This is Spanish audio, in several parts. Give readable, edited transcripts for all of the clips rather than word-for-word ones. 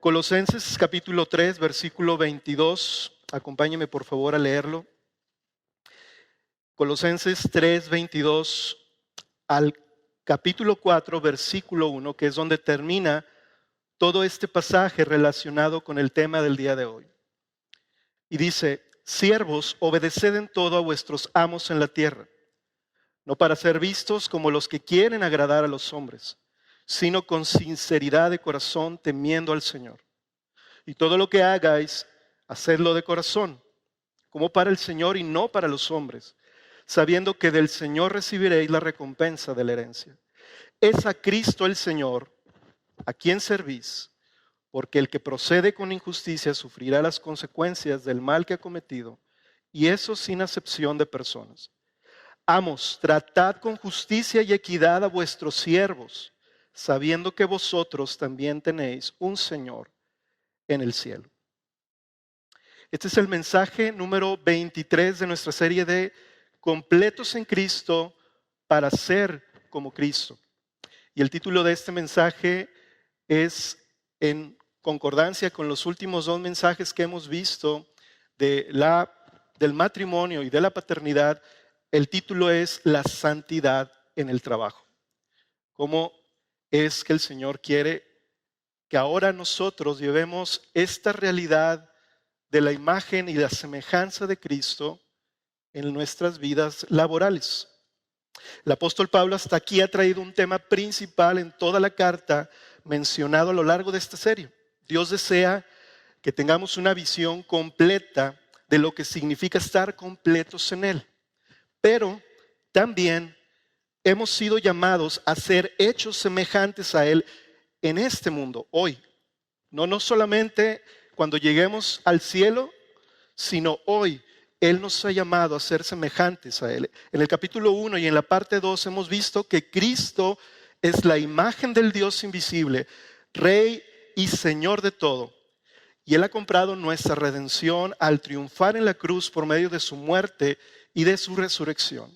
Colosenses capítulo 3, versículo 22. Acompáñeme por favor a leerlo. Colosenses 3, 22 al capítulo 4, versículo 1, que es donde termina todo este pasaje relacionado con el tema del día de hoy. Y dice: siervos, obedeced en todo a vuestros amos en la tierra, no para ser vistos como los que quieren agradar a los hombres, sino con sinceridad de corazón, temiendo al Señor. Y todo lo que hagáis, hacedlo de corazón, como para el Señor y no para los hombres, sabiendo que del Señor recibiréis la recompensa de la herencia. Es a Cristo el Señor a quien servís, porque el que procede con injusticia sufrirá las consecuencias del mal que ha cometido, y eso sin acepción de personas. Amos, tratad con justicia y equidad a vuestros siervos, sabiendo que vosotros también tenéis un Señor en el cielo. Este es el mensaje número 23 de nuestra serie de Completos en Cristo para ser como Cristo. Y el título de este mensaje es en concordancia con los últimos dos mensajes que hemos visto del matrimonio y de la paternidad. El título es La santidad en el trabajo. ¿Cómo es que el Señor quiere que ahora nosotros llevemos esta realidad de la imagen y la semejanza de Cristo en nuestras vidas laborales? El apóstol Pablo hasta aquí ha traído un tema principal en toda la carta mencionado a lo largo de esta serie. Dios desea que tengamos una visión completa de lo que significa estar completos en Él. Pero también hemos sido llamados a ser hechos semejantes a Él en este mundo, hoy. No solamente cuando lleguemos al cielo, sino hoy. Él nos ha llamado a ser semejantes a Él. En el capítulo 1 y en la parte 2 hemos visto que Cristo es la imagen del Dios invisible, Rey y Señor de todo. Y Él ha comprado nuestra redención al triunfar en la cruz por medio de su muerte y de su resurrección.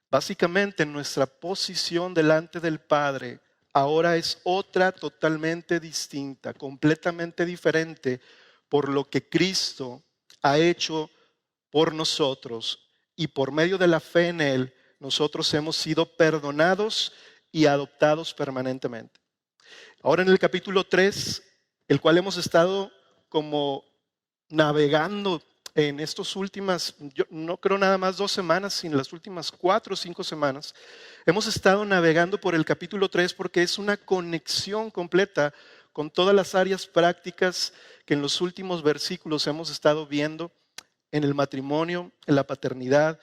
Básicamente nuestra posición delante del Padre ahora es otra totalmente distinta, completamente diferente por lo que Cristo ha hecho por nosotros, y por medio de la fe en Él nosotros hemos sido perdonados y adoptados permanentemente. Ahora en el capítulo 3, el cual hemos estado como navegando en estas últimas, yo no creo nada más 2 semanas, sino las últimas 4 o 5 semanas, hemos estado navegando por el capítulo 3 porque es una conexión completa con todas las áreas prácticas que en los últimos versículos hemos estado viendo en el matrimonio, en la paternidad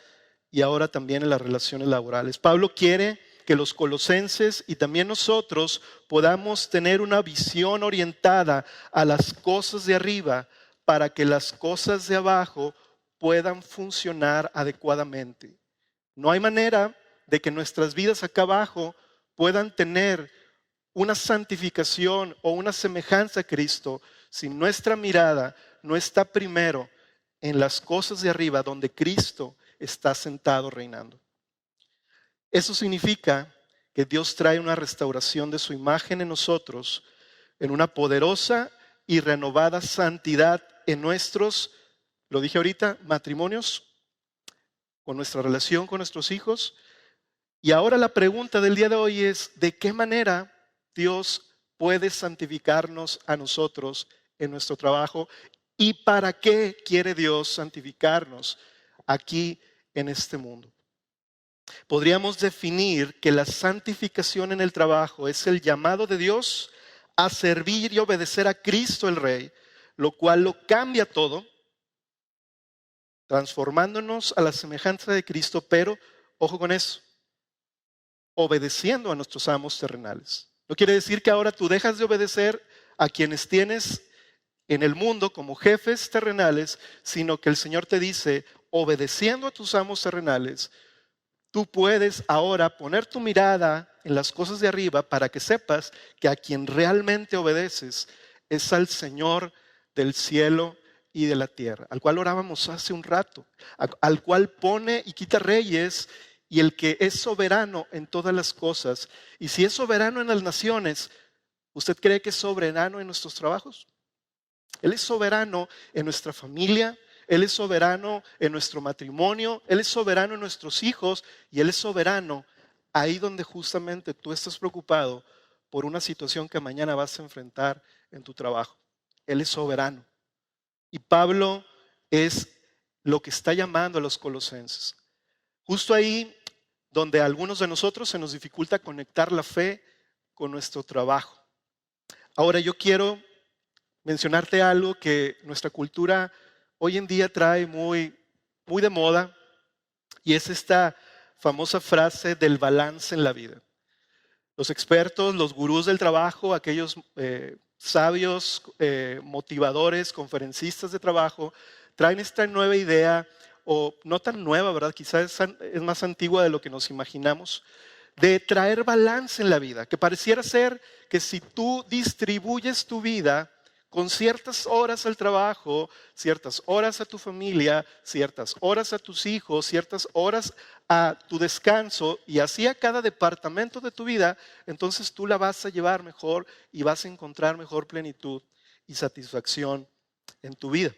y ahora también en las relaciones laborales. Pablo quiere que los colosenses y también nosotros podamos tener una visión orientada a las cosas de arriba para que las cosas de abajo puedan funcionar adecuadamente. No hay manera de que nuestras vidas acá abajo puedan tener una santificación o una semejanza a Cristo si nuestra mirada no está primero en las cosas de arriba donde Cristo está sentado reinando. Eso significa que Dios trae una restauración de su imagen en nosotros, en una poderosa y renovada santidad en nuestros, lo dije ahorita, matrimonios, con nuestra relación con nuestros hijos. Y ahora la pregunta del día de hoy es: ¿de qué manera Dios puede santificarnos a nosotros en nuestro trabajo? ¿Y para qué quiere Dios santificarnos aquí en este mundo? Podríamos definir que la santificación en el trabajo es el llamado de Dios a servir y obedecer a Cristo el Rey, lo cual lo cambia todo, transformándonos a la semejanza de Cristo, pero, ojo con eso, obedeciendo a nuestros amos terrenales. No quiere decir que ahora tú dejas de obedecer a quienes tienes en el mundo como jefes terrenales, sino que el Señor te dice: obedeciendo a tus amos terrenales, tú puedes ahora poner tu mirada en las cosas de arriba para que sepas que a quien realmente obedeces es al Señor del cielo y de la tierra, al cual orábamos hace un rato, al cual pone y quita reyes, y el que es soberano en todas las cosas. Y si es soberano en las naciones, ¿Usted cree que es soberano en nuestros trabajos? Él es soberano en nuestra familia, Él es soberano en nuestro matrimonio, Él es soberano en nuestros hijos y Él es soberano ahí donde justamente tú estás preocupado por una situación que mañana vas a enfrentar en tu trabajo. Él es soberano. Y Pablo es lo que está llamando a los colosenses. Justo ahí donde a algunos de nosotros se nos dificulta conectar la fe con nuestro trabajo. Ahora yo quiero mencionarte algo que nuestra cultura hoy en día trae muy de moda, y es esta famosa frase del balance en la vida. Los expertos, los gurús del trabajo, aquellos sabios, motivadores, conferencistas de trabajo, traen esta nueva idea, o no tan nueva, ¿verdad? Quizás es más antigua de lo que nos imaginamos, de traer balance en la vida, que pareciera ser que si tú distribuyes tu vida con ciertas horas al trabajo, ciertas horas a tu familia, ciertas horas a tus hijos, ciertas horas a tu descanso, y así a cada departamento de tu vida, entonces tú la vas a llevar mejor y vas a encontrar mejor plenitud y satisfacción en tu vida.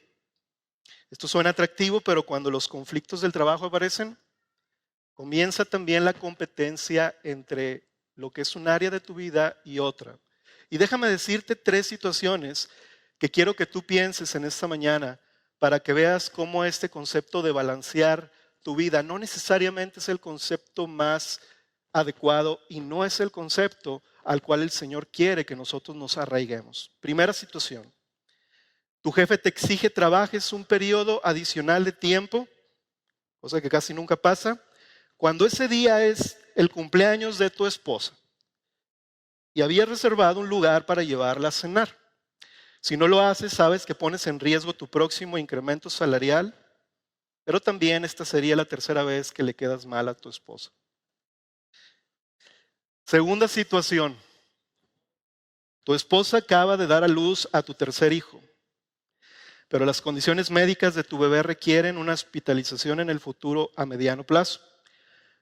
Esto suena atractivo, pero cuando los conflictos del trabajo aparecen, comienza también la competencia entre lo que es un área de tu vida y otra. Y déjame decirte 3 situaciones que quiero que tú pienses en esta mañana para que veas cómo este concepto de balancear tu vida no necesariamente es el concepto más adecuado y no es el concepto al cual el Señor quiere que nosotros nos arraiguemos. Primera situación. Tu jefe te exige trabajes un periodo adicional de tiempo, cosa que casi nunca pasa, cuando ese día es el cumpleaños de tu esposa y habías reservado un lugar para llevarla a cenar. Si no lo haces, sabes que pones en riesgo tu próximo incremento salarial, pero también esta sería la tercera vez que le quedas mal a tu esposa. Segunda situación. Tu esposa acaba de dar a luz a tu tercer hijo, pero las condiciones médicas de tu bebé requieren una hospitalización en el futuro a mediano plazo,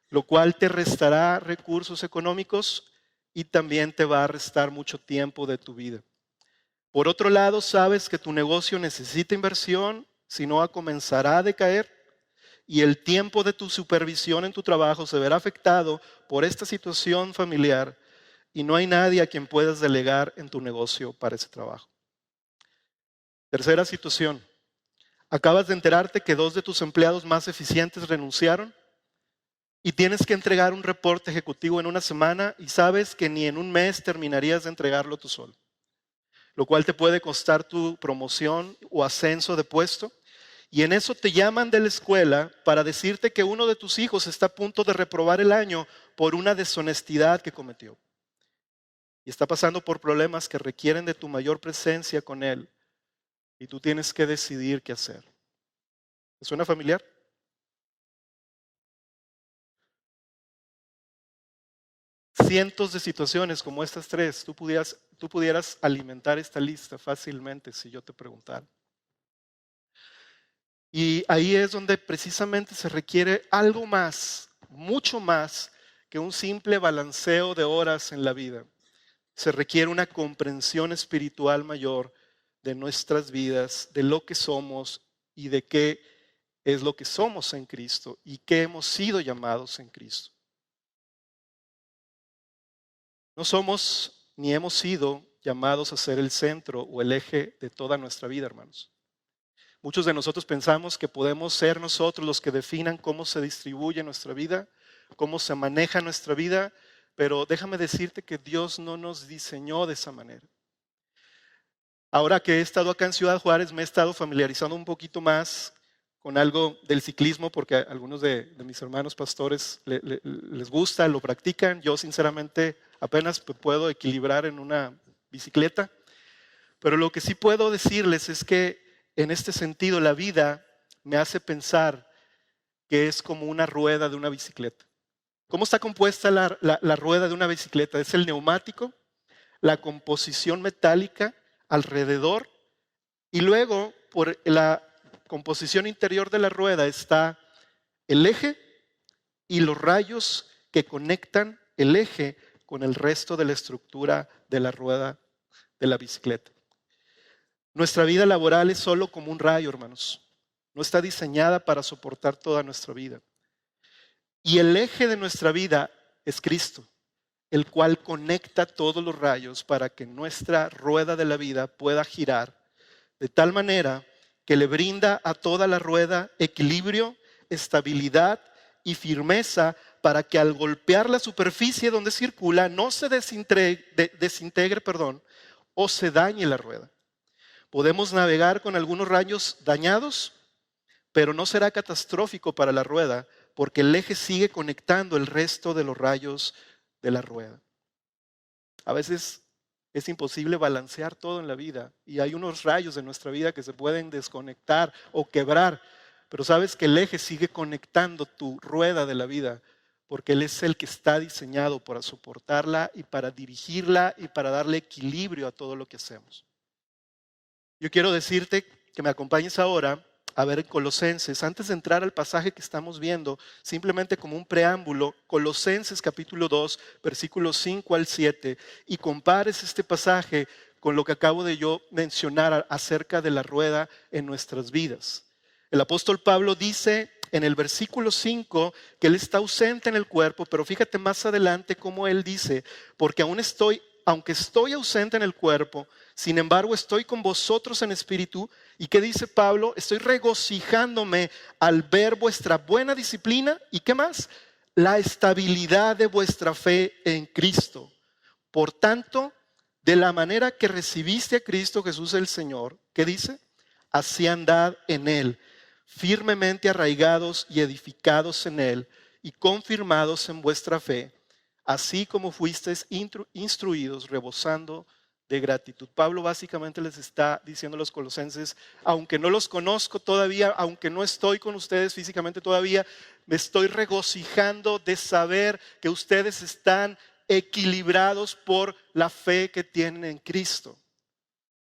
lo cual te restará recursos económicos y también te va a restar mucho tiempo de tu vida. Por otro lado, sabes que tu negocio necesita inversión, si no comenzará a decaer, y el tiempo de tu supervisión en tu trabajo se verá afectado por esta situación familiar y no hay nadie a quien puedas delegar en tu negocio para ese trabajo. Tercera situación. Acabas de enterarte que 2 de tus empleados más eficientes renunciaron y tienes que entregar un reporte ejecutivo en una semana y sabes que ni en un mes terminarías de entregarlo tú solo, lo cual te puede costar tu promoción o ascenso de puesto. Y en eso te llaman de la escuela para decirte que uno de tus hijos está a punto de reprobar el año por una deshonestidad que cometió. Y está pasando por problemas que requieren de tu mayor presencia con él. Y tú tienes que decidir qué hacer. ¿Te suena familiar? Cientos de situaciones como estas 3, tú pudieras alimentar esta lista fácilmente si yo te preguntara. Y ahí es donde precisamente se requiere algo más, mucho más que un simple balanceo de horas en la vida. Se requiere una comprensión espiritual mayor de nuestras vidas, de lo que somos y de qué es lo que somos en Cristo y qué hemos sido llamados en Cristo. No somos ni hemos sido llamados a ser el centro o el eje de toda nuestra vida, hermanos. Muchos de nosotros pensamos que podemos ser nosotros los que definan cómo se distribuye nuestra vida, cómo se maneja nuestra vida, pero déjame decirte que Dios no nos diseñó de esa manera. Ahora que he estado acá en Ciudad Juárez, me he estado familiarizando un poquito más con algo del ciclismo, porque a algunos de mis hermanos pastores les gusta, lo practican. Yo sinceramente apenas puedo equilibrar en una bicicleta, pero lo que sí puedo decirles es que en este sentido, la vida me hace pensar que es como una rueda de una bicicleta. ¿Cómo está compuesta la rueda de una bicicleta? Es el neumático, la composición metálica alrededor y luego por la composición interior de la rueda está el eje y los rayos que conectan el eje con el resto de la estructura de la rueda de la bicicleta. Nuestra vida laboral es solo como un rayo, hermanos. No está diseñada para soportar toda nuestra vida. Y el eje de nuestra vida es Cristo, el cual conecta todos los rayos para que nuestra rueda de la vida pueda girar de tal manera que le brinda a toda la rueda equilibrio, estabilidad y firmeza para que al golpear la superficie donde circula no se desintegre, o se dañe la rueda. Podemos navegar con algunos rayos dañados, pero no será catastrófico para la rueda porque el eje sigue conectando el resto de los rayos de la rueda. A veces es imposible balancear todo en la vida y hay unos rayos de nuestra vida que se pueden desconectar o quebrar, pero sabes que el eje sigue conectando tu rueda de la vida porque Él es el que está diseñado para soportarla y para dirigirla y para darle equilibrio a todo lo que hacemos. Yo quiero decirte que me acompañes ahora a ver en Colosenses, antes de entrar al pasaje que estamos viendo, simplemente como un preámbulo, Colosenses capítulo 2, versículos 5 al 7, y compares este pasaje con lo que acabo de yo mencionar acerca de la rueda en nuestras vidas. El apóstol Pablo dice en el versículo 5 que él está ausente en el cuerpo, pero fíjate más adelante cómo él dice, porque aunque estoy ausente en el cuerpo, sin embargo estoy con vosotros en espíritu. ¿Y qué dice Pablo? Estoy regocijándome al ver vuestra buena disciplina. ¿Y qué más? La estabilidad de vuestra fe en Cristo. Por tanto, de la manera que recibiste a Cristo Jesús el Señor, ¿qué dice? Así andad en Él, firmemente arraigados y edificados en Él y confirmados en vuestra fe, así como fuisteis instruidos, rebosando de gratitud. Pablo básicamente les está diciendo a los colosenses, aunque no los conozco todavía, aunque no estoy con ustedes físicamente todavía, me estoy regocijando de saber que ustedes están equilibrados por la fe que tienen en Cristo.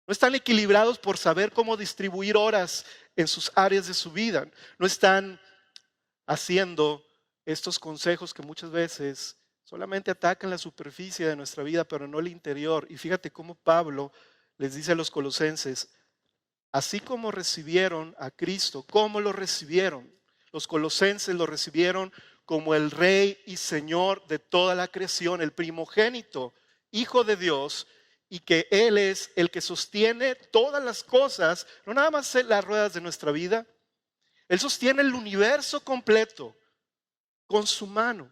No están equilibrados por saber cómo distribuir horas en sus áreas de su vida. No están haciendo estos consejos que muchas veces solamente atacan la superficie de nuestra vida, pero no el interior. Y fíjate cómo Pablo les dice a los colosenses, así como recibieron a Cristo, ¿cómo lo recibieron? Los colosenses lo recibieron como el Rey y Señor de toda la creación, el primogénito, Hijo de Dios, y que Él es el que sostiene todas las cosas, no nada más las ruedas de nuestra vida. Él sostiene el universo completo con su mano.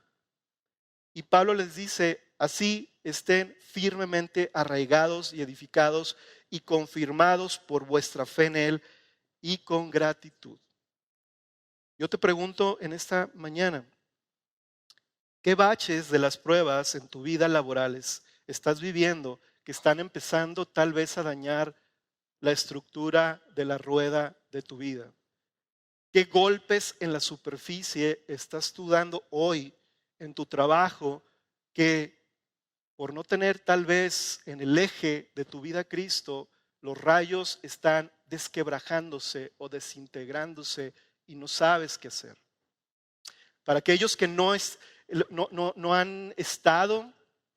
Y Pablo les dice, así estén firmemente arraigados y edificados y confirmados por vuestra fe en Él y con gratitud. Yo te pregunto en esta mañana, ¿qué baches de las pruebas en tu vida laborales estás viviendo que están empezando tal vez a dañar la estructura de la rueda de tu vida? ¿Qué golpes en la superficie estás tú dando hoy en tu trabajo que por no tener tal vez en el eje de tu vida Cristo, los rayos están desquebrajándose o desintegrándose y no sabes qué hacer? Para aquellos que no han estado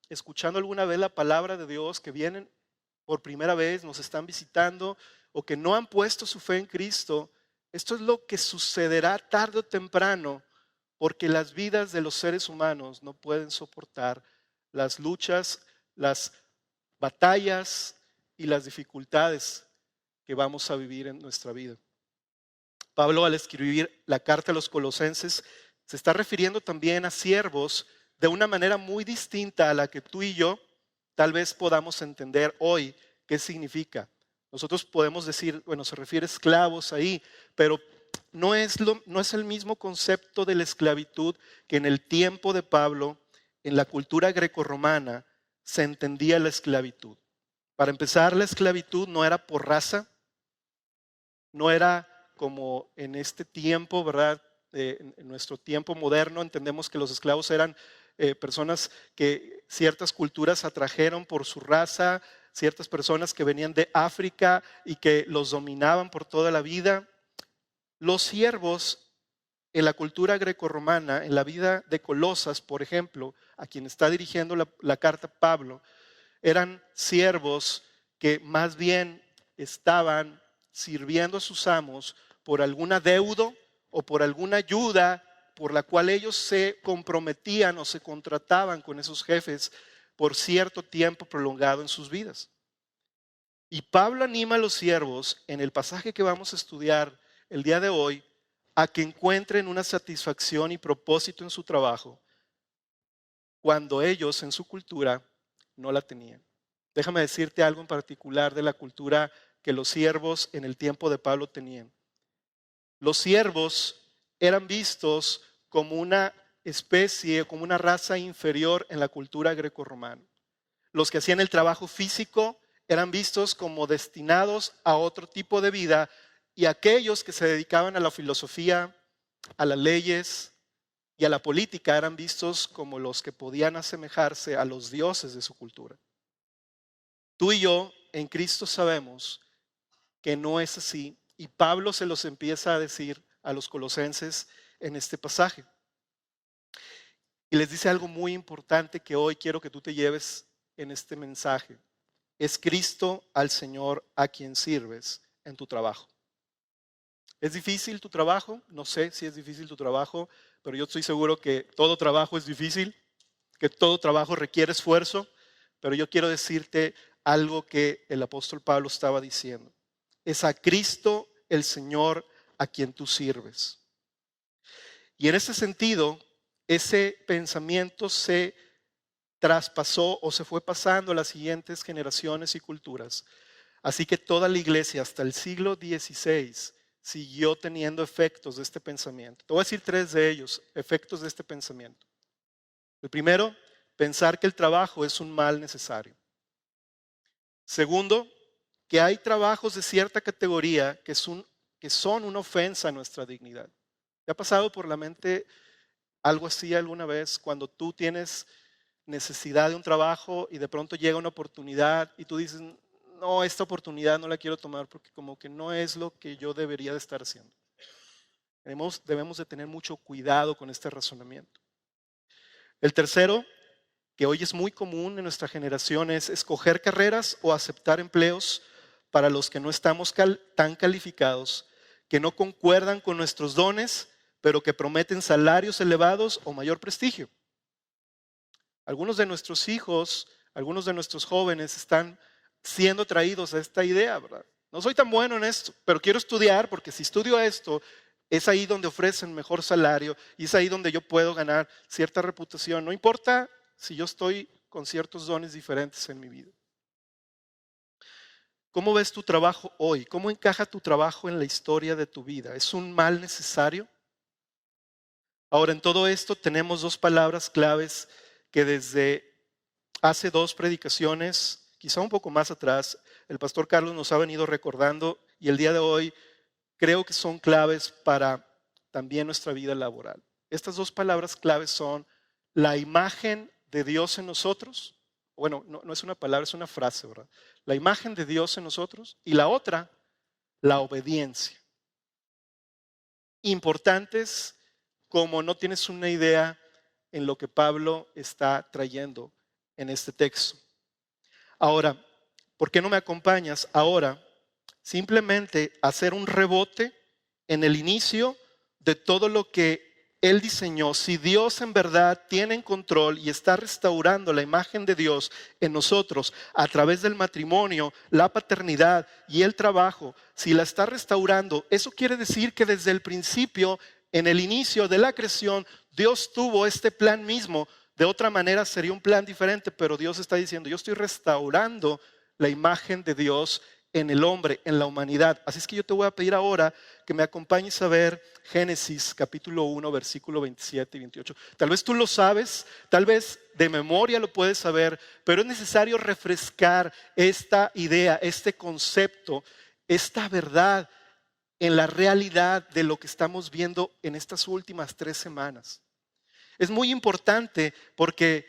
escuchando alguna vez la palabra de Dios, que vienen por primera vez, nos están visitando o que no han puesto su fe en Cristo, esto es lo que sucederá tarde o temprano, porque las vidas de los seres humanos no pueden soportar las luchas, las batallas y las dificultades que vamos a vivir en nuestra vida. Pablo, al escribir la carta a los colosenses, se está refiriendo también a siervos de una manera muy distinta a la que tú y yo tal vez podamos entender hoy qué significa. Nosotros podemos decir, bueno, se refiere a esclavos ahí, pero no es el mismo concepto de la esclavitud que en el tiempo de Pablo, en la cultura grecorromana, se entendía la esclavitud. Para empezar, la esclavitud no era por raza, no era como en este tiempo, ¿verdad? En nuestro tiempo moderno entendemos que los esclavos eran personas que ciertas culturas atrajeron por su raza, ciertas personas que venían de África y que los dominaban por toda la vida. Los siervos en la cultura grecorromana, en la vida de Colosas, por ejemplo, a quien está dirigiendo la carta Pablo, eran siervos que más bien estaban sirviendo a sus amos por algún adeudo o por alguna ayuda por la cual ellos se comprometían o se contrataban con esos jefes por cierto tiempo prolongado en sus vidas. Y Pablo anima a los siervos en el pasaje que vamos a estudiar el día de hoy a que encuentren una satisfacción y propósito en su trabajo cuando ellos en su cultura no la tenían. Déjame decirte algo en particular de la cultura que los siervos en el tiempo de Pablo tenían. Los siervos eran vistos como una especie, como una raza inferior en la cultura grecorromana. Los que hacían el trabajo físico eran vistos como destinados a otro tipo de vida, y aquellos que se dedicaban a la filosofía, a las leyes y a la política eran vistos como los que podían asemejarse a los dioses de su cultura. Tú y yo en Cristo sabemos que no es así, y Pablo se los empieza a decir a los colosenses en este pasaje. Y les dice algo muy importante que hoy quiero que tú te lleves en este mensaje. Es Cristo al Señor a quien sirves en tu trabajo. ¿Es difícil tu trabajo? No sé si es difícil tu trabajo, pero yo estoy seguro que todo trabajo es difícil, que todo trabajo requiere esfuerzo, pero yo quiero decirte algo que el apóstol Pablo estaba diciendo. Es a Cristo el Señor a quien tú sirves. Y en ese sentido, ese pensamiento se traspasó o se fue pasando a las siguientes generaciones y culturas. Así que toda la iglesia hasta el siglo XVI siguió teniendo efectos de este pensamiento. Te voy a decir 3 de ellos, efectos de este pensamiento. El primero, pensar que el trabajo es un mal necesario. Segundo, que hay trabajos de cierta categoría que son una ofensa a nuestra dignidad. ¿Te ha pasado por la mente algo así alguna vez cuando tú tienes necesidad de un trabajo y de pronto llega una oportunidad y tú dices, no, esta oportunidad no la quiero tomar porque como que no es lo que yo debería de estar haciendo? Debemos de tener mucho cuidado con este razonamiento. El tercero, que hoy es muy común en nuestra generación, es escoger carreras o aceptar empleos para los que no estamos tan calificados, que no concuerdan con nuestros dones, pero que prometen salarios elevados o mayor prestigio. Algunos de nuestros hijos, algunos de nuestros jóvenes están siendo traídos a esta idea, ¿verdad? No soy tan bueno en esto, pero quiero estudiar porque si estudio esto, es ahí donde ofrecen mejor salario y es ahí donde yo puedo ganar cierta reputación. No importa si yo estoy con ciertos dones diferentes en mi vida. ¿Cómo ves tu trabajo hoy? ¿Cómo encaja tu trabajo en la historia de tu vida? ¿Es un mal necesario? Ahora, en todo esto tenemos 2 palabras claves que desde hace 2 predicaciones, quizá un poco más atrás, el pastor Carlos nos ha venido recordando, y el día de hoy creo que son claves para también nuestra vida laboral. Estas 2 palabras claves son la imagen de Dios en nosotros. Bueno, no es una palabra, es una frase, ¿verdad? La imagen de Dios en nosotros, y la otra, la obediencia. Importantes como no tienes una idea en lo que Pablo está trayendo en este texto. Ahora, ¿por qué no me acompañas ahora simplemente a hacer un rebote en el inicio de todo lo que Él diseñó? Si Dios en verdad tiene en control y está restaurando la imagen de Dios en nosotros a través del matrimonio, la paternidad y el trabajo, si la está restaurando, eso quiere decir que desde el principio, en el inicio de la creación, Dios tuvo este plan mismo. De otra manera sería un plan diferente, pero Dios está diciendo, yo estoy restaurando la imagen de Dios en el hombre, en la humanidad. Así es que yo te voy a pedir ahora que me acompañes a ver Génesis capítulo 1, versículo 27 y 28. Tal vez tú lo sabes, tal vez de memoria lo puedes saber, pero es necesario refrescar esta idea, este concepto, esta verdad en la realidad de lo que estamos viendo en estas últimas 3 semanas. Es muy importante porque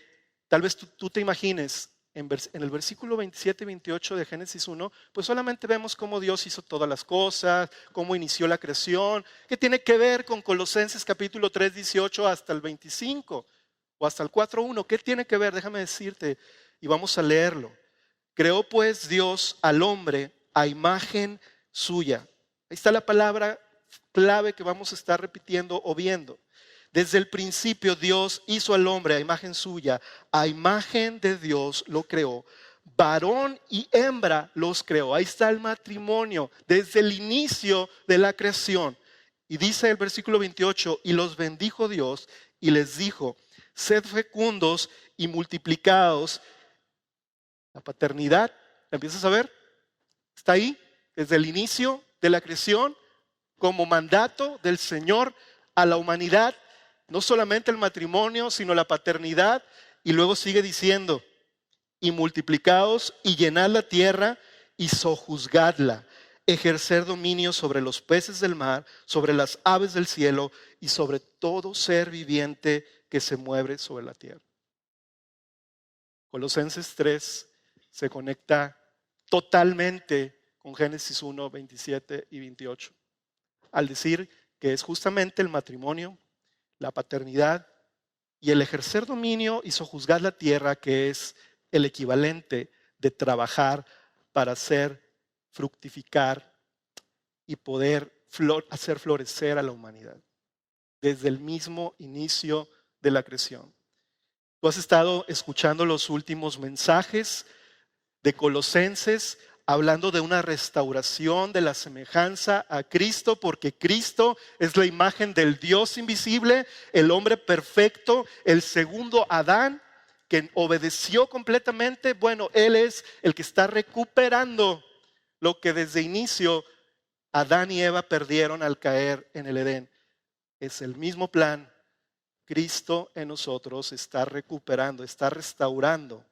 tal vez tú te imagines en el versículo 27 y 28 de Génesis 1, pues solamente vemos cómo Dios hizo todas las cosas, cómo inició la creación, que tiene que ver con Colosenses capítulo 3, 18 hasta el 25 o hasta el 4, 1. ¿Qué tiene que ver? Déjame decirte y vamos a leerlo. Creó pues Dios al hombre a imagen suya. Ahí está la palabra clave que vamos a estar repitiendo o viendo. Desde el principio Dios hizo al hombre a imagen suya, a imagen de Dios lo creó. Varón y hembra los creó. Ahí está el matrimonio desde el inicio de la creación. Y dice el versículo 28, y los bendijo Dios y les dijo, sed fecundos y multiplicaos. La paternidad, ¿la empiezas a ver? Está ahí desde el inicio de la creación como mandato del Señor a la humanidad. No solamente el matrimonio, sino la paternidad. Y luego sigue diciendo, y multiplicaos y llenad la tierra y sojuzgadla, ejercer dominio sobre los peces del mar, sobre las aves del cielo y sobre todo ser viviente que se mueve sobre la tierra. Colosenses 3 se conecta totalmente con Génesis 1, 27 y 28, al decir que es justamente el matrimonio, la paternidad y el ejercer dominio y sojuzgar la tierra, que es el equivalente de trabajar para hacer fructificar y poder hacer florecer a la humanidad desde el mismo inicio de la creación. Tú has estado escuchando los últimos mensajes de Colosenses, hablando de una restauración de la semejanza a Cristo, porque Cristo es la imagen del Dios invisible, el hombre perfecto, el segundo Adán, que obedeció completamente. Bueno, Él es el que está recuperando lo que desde inicio Adán y Eva perdieron al caer en el Edén. Es el mismo plan. Cristo en nosotros está recuperando, está restaurando,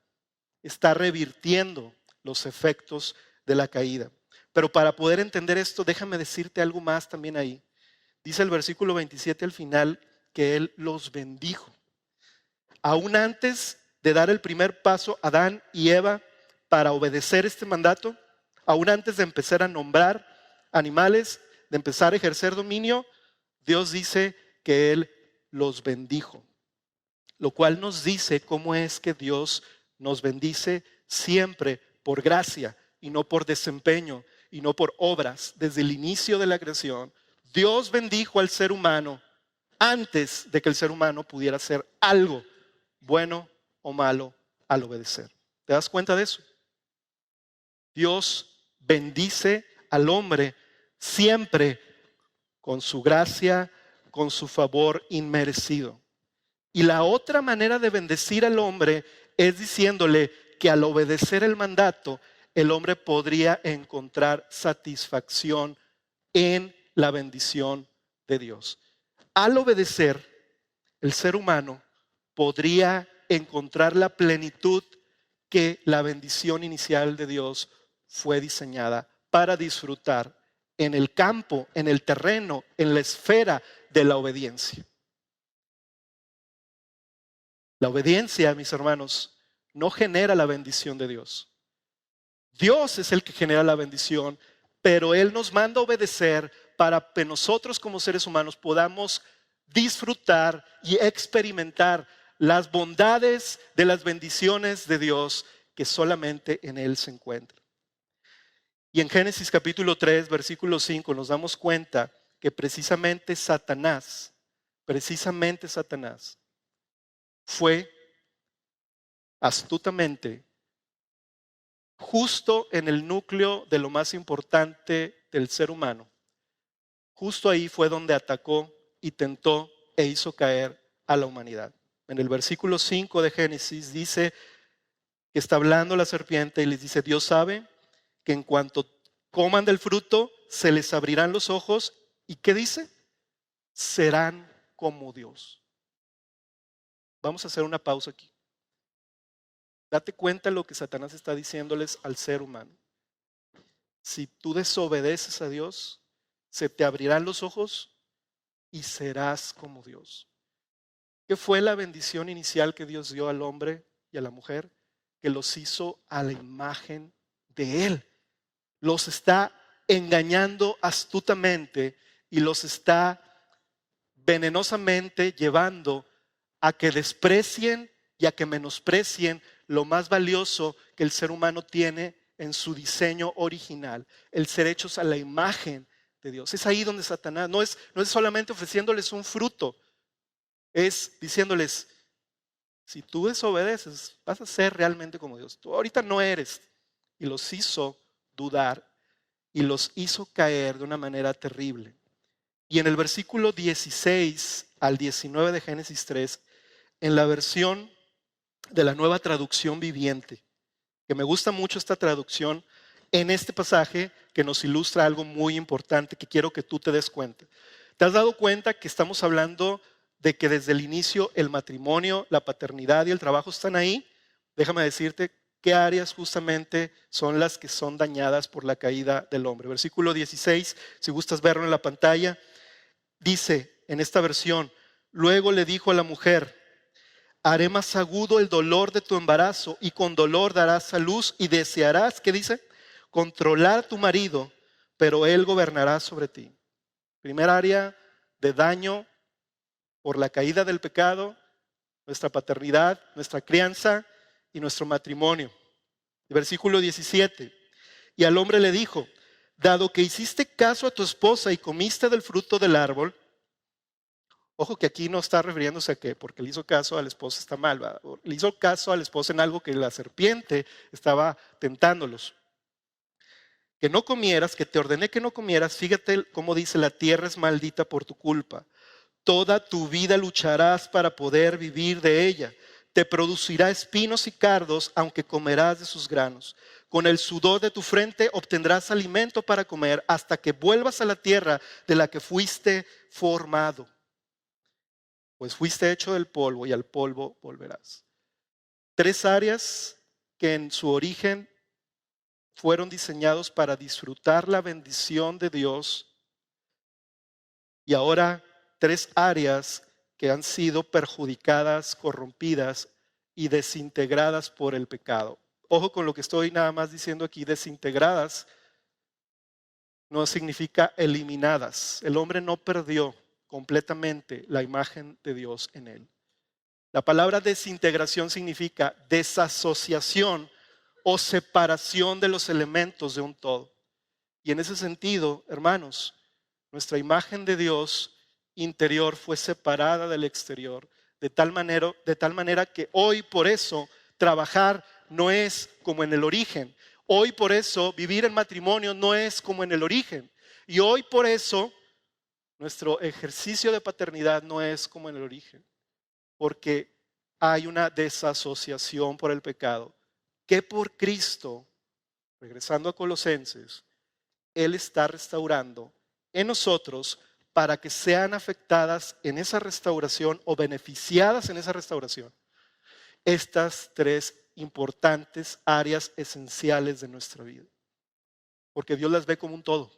está revirtiendo los efectos de la caída. Pero para poder entender esto, déjame decirte algo más también ahí. Dice el versículo 27 al final que Él los bendijo. Aún antes de dar el primer paso Adán y Eva para obedecer este mandato, aún antes de empezar a nombrar animales, de empezar a ejercer dominio, Dios dice que Él los bendijo. Lo cual nos dice cómo es que Dios nos bendice siempre por gracia y no por desempeño y no por obras. Desde el inicio de la creación, Dios bendijo al ser humano antes de que el ser humano pudiera hacer algo bueno o malo al obedecer. ¿Te das cuenta de eso? Dios bendice al hombre siempre con su gracia, con su favor inmerecido. Y la otra manera de bendecir al hombre es diciéndole que al obedecer el mandato, el hombre podría encontrar satisfacción en la bendición de Dios. Al obedecer, el ser humano podría encontrar la plenitud que la bendición inicial de Dios fue diseñada para disfrutar en el campo, en el terreno, en la esfera de la obediencia. La obediencia, mis hermanos, no genera la bendición de Dios. Dios es el que genera la bendición, pero Él nos manda a obedecer para que nosotros como seres humanos podamos disfrutar y experimentar las bondades de las bendiciones de Dios que solamente en Él se encuentran. Y en Génesis capítulo 3, versículo 5 nos damos cuenta que precisamente Satanás fue astutamente justo en el núcleo de lo más importante del ser humano. Justo ahí fue donde atacó y tentó e hizo caer a la humanidad. En el versículo 5 de Génesis dice que está hablando la serpiente y les dice, Dios sabe que en cuanto coman del fruto, se les abrirán los ojos. ¿Y qué dice? Serán como Dios. Vamos a hacer una pausa aquí. Date cuenta lo que Satanás está diciéndoles al ser humano. Si tú desobedeces a Dios, se te abrirán los ojos y serás como Dios. ¿Qué fue la bendición inicial que Dios dio al hombre y a la mujer? Que los hizo a la imagen de Él. Los está engañando astutamente y los está venenosamente llevando a que desprecien y a que menosprecien lo más valioso que el ser humano tiene en su diseño original, el ser hechos a la imagen de Dios. Es ahí donde Satanás no es solamente ofreciéndoles un fruto, es diciéndoles, si tú desobedeces, vas a ser realmente como Dios. Tú ahorita no eres. Y los hizo dudar y los hizo caer de una manera terrible. Y en el versículo 16 al 19 de Génesis 3, en la versión de la Nueva Traducción Viviente, que me gusta mucho esta traducción, en este pasaje que nos ilustra algo muy importante que quiero que tú te des cuenta. ¿Te has dado cuenta que estamos hablando de que desde el inicio el matrimonio, la paternidad y el trabajo están ahí? Déjame decirte qué áreas justamente son las que son dañadas por la caída del hombre. Versículo 16, si gustas verlo en la pantalla, dice en esta versión, luego le dijo a la mujer, haré más agudo el dolor de tu embarazo y con dolor darás a luz y desearás, ¿qué dice? Controlar a tu marido, pero él gobernará sobre ti. Primer área de daño por la caída del pecado, nuestra paternidad, nuestra crianza y nuestro matrimonio. Versículo 17. Y al hombre le dijo, dado que hiciste caso a tu esposa y comiste del fruto del árbol, ojo que aquí no está refiriéndose a que porque le hizo caso a la esposa está mal, ¿verdad? Le hizo caso a la esposa en algo que la serpiente estaba tentándolos. Que no comieras, que te ordené que no comieras, fíjate cómo dice, la tierra es maldita por tu culpa. Toda tu vida lucharás para poder vivir de ella. Te producirá espinos y cardos, aunque comerás de sus granos. Con el sudor de tu frente obtendrás alimento para comer hasta que vuelvas a la tierra de la que fuiste formado. Pues fuiste hecho del polvo y al polvo volverás. Tres áreas que en su origen fueron diseñados para disfrutar la bendición de Dios y ahora tres áreas que han sido perjudicadas, corrompidas y desintegradas por el pecado. Ojo con lo que estoy nada más diciendo aquí, desintegradas no significa eliminadas. El hombre no perdió completamente la imagen de Dios en él. La palabra desintegración significa desasociación o separación de los elementos de un todo. Y en ese sentido, hermanos, nuestra imagen de Dios interior fue separada del exterior, de tal manera que hoy por eso trabajar no es como en el origen. Hoy por eso vivir en matrimonio no es como en el origen. Y hoy por eso nuestro ejercicio de paternidad no es como en el origen. Porque hay una desasociación por el pecado. Que por Cristo, regresando a Colosenses, Él está restaurando en nosotros para que sean afectadas en esa restauración o beneficiadas en esa restauración estas tres importantes áreas esenciales de nuestra vida. Porque Dios las ve como un todo.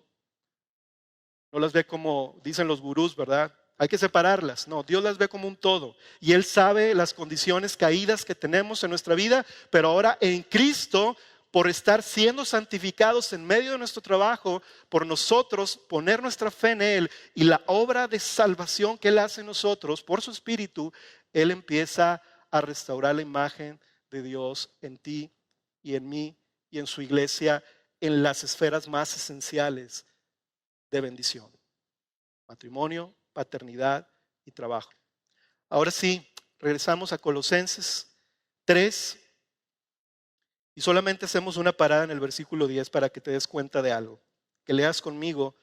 No las ve como dicen los gurús, ¿verdad? Hay que separarlas. No, Dios las ve como un todo. Y Él sabe las condiciones caídas que tenemos en nuestra vida, pero ahora en Cristo, por estar siendo santificados en medio de nuestro trabajo, por nosotros poner nuestra fe en Él y la obra de salvación que Él hace en nosotros, por su Espíritu, Él empieza a restaurar la imagen de Dios en ti y en mí y en su iglesia en las esferas más esenciales de bendición. Matrimonio, paternidad y trabajo. Ahora sí, regresamos a Colosenses 3 y solamente hacemos una parada en el versículo 10 para que te des cuenta de algo. Que leas conmigo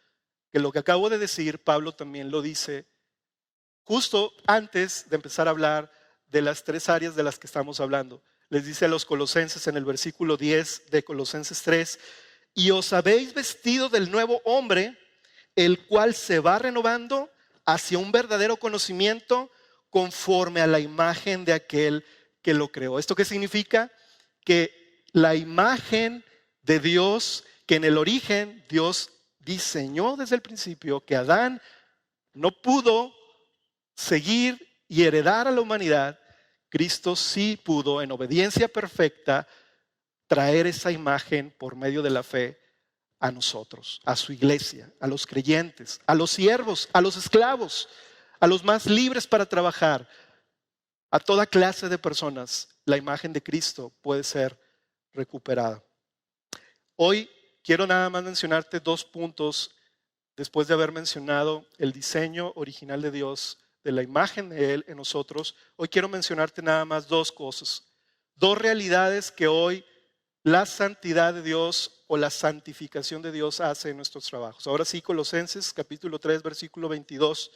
que lo que acabo de decir, Pablo también lo dice justo antes de empezar a hablar de las tres áreas de las que estamos hablando. Les dice a los colosenses en el versículo 10 de Colosenses 3, y os habéis vestido del nuevo hombre, el cual se va renovando hacia un verdadero conocimiento conforme a la imagen de aquel que lo creó. ¿Esto qué significa? Que la imagen de Dios, que en el origen Dios diseñó desde el principio, que Adán no pudo seguir y heredar a la humanidad, Cristo sí pudo en obediencia perfecta traer esa imagen por medio de la fe a nosotros, a su iglesia, a los creyentes, a los siervos, a los esclavos, a los más libres para trabajar, a toda clase de personas. la imagen de Cristo puede ser recuperada. Hoy quiero nada más mencionarte 2 puntos después de haber mencionado el diseño original de Dios, de la imagen de Él en nosotros. Hoy quiero mencionarte nada más 2 cosas, 2 realidades que hoy la santidad de Dios o la santificación de Dios hace en nuestros trabajos. Ahora sí, Colosenses capítulo 3, versículo 22.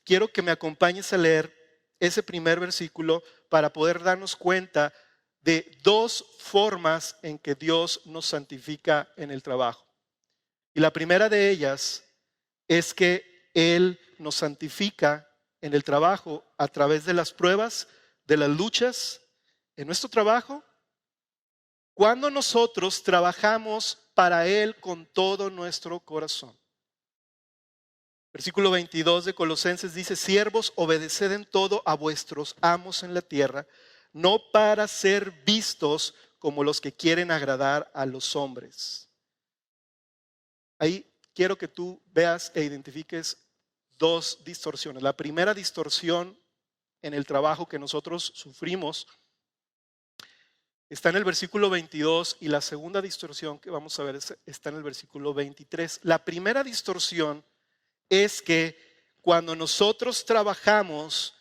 Quiero que me acompañes a leer ese primer versículo para poder darnos cuenta de 2 formas en que Dios nos santifica en el trabajo. Y la primera de ellas es que Él nos santifica en el trabajo a través de las pruebas, de las luchas en nuestro trabajo, cuando nosotros trabajamos para Él con todo nuestro corazón. Versículo 22 de Colosenses dice: siervos, obedeced en todo a vuestros amos en la tierra, no para ser vistos como los que quieren agradar a los hombres. Ahí quiero que tú veas e identifiques 2 distorsiones. La primera distorsión en el trabajo que nosotros sufrimos está en el versículo 22 y la segunda distorsión que vamos a ver está en el versículo 23. La primera distorsión es que cuando nosotros trabajamos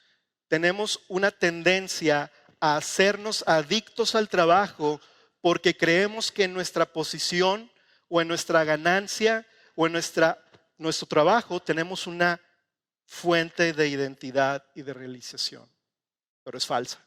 tenemos una tendencia a hacernos adictos al trabajo porque creemos que en nuestra posición o en nuestra ganancia o en nuestro trabajo tenemos una fuente de identidad y de realización. Pero es falsa.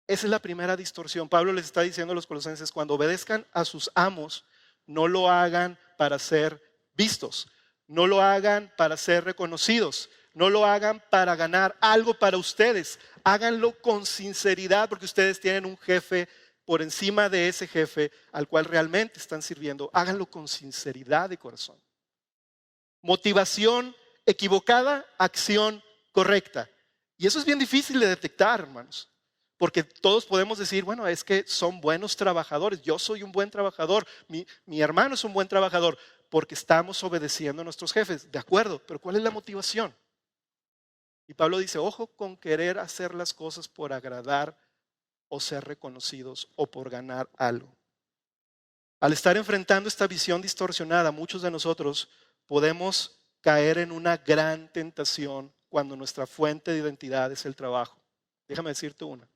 Esa es la primera distorsión. Pablo les está diciendo a los colosenses: cuando obedezcan a sus amos, no lo hagan para ser vistos, no lo hagan para ser reconocidos, no lo hagan para ganar algo para ustedes. Háganlo con sinceridad porque ustedes tienen un jefe por encima de ese jefe al cual realmente están sirviendo. Háganlo con sinceridad de corazón. Motivación equivocada, acción correcta. Y eso es bien difícil de detectar, hermanos. Porque todos podemos decir, bueno, es que son buenos trabajadores. Yo soy un buen trabajador. Mi hermano es un buen trabajador. Porque estamos obedeciendo a nuestros jefes. De acuerdo, pero ¿cuál es la motivación? Y Pablo dice: ojo con querer hacer las cosas por agradar o ser reconocidos o por ganar algo. Al estar enfrentando esta visión distorsionada, muchos de nosotros podemos caer en una gran tentación cuando nuestra fuente de identidad es el trabajo. Déjame decirte una.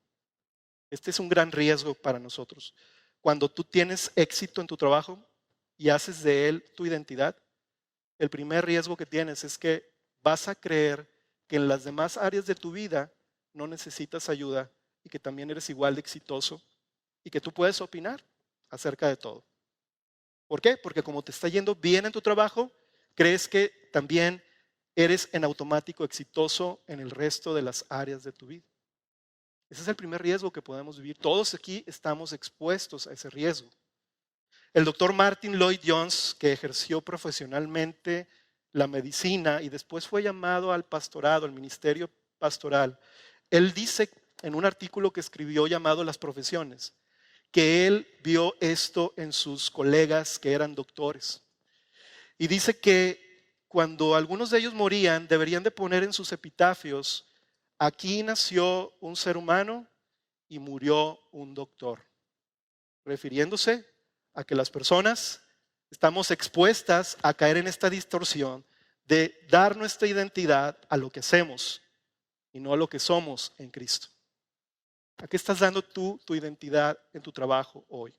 Este es un gran riesgo para nosotros. Cuando tú tienes éxito en tu trabajo y haces de él tu identidad, el primer riesgo que tienes es que vas a creer que en las demás áreas de tu vida no necesitas ayuda y que también eres igual de exitoso y que tú puedes opinar acerca de todo. ¿Por qué? Porque como te está yendo bien en tu trabajo, crees que también eres en automático exitoso en el resto de las áreas de tu vida. Ese es el primer riesgo que podemos vivir. Todos aquí estamos expuestos a ese riesgo. El doctor Martin Lloyd Jones, que ejerció profesionalmente la medicina y después fue llamado al pastorado, al ministerio pastoral, él dice en un artículo que escribió llamado Las Profesiones, que él vio esto en sus colegas que eran doctores. Y dice que cuando algunos de ellos morían, deberían de poner en sus epitafios: aquí nació un ser humano y murió un doctor, refiriéndose a que las personas estamos expuestas a caer en esta distorsión de dar nuestra identidad a lo que hacemos y no a lo que somos en Cristo. ¿A qué estás dando tú tu identidad en tu trabajo hoy?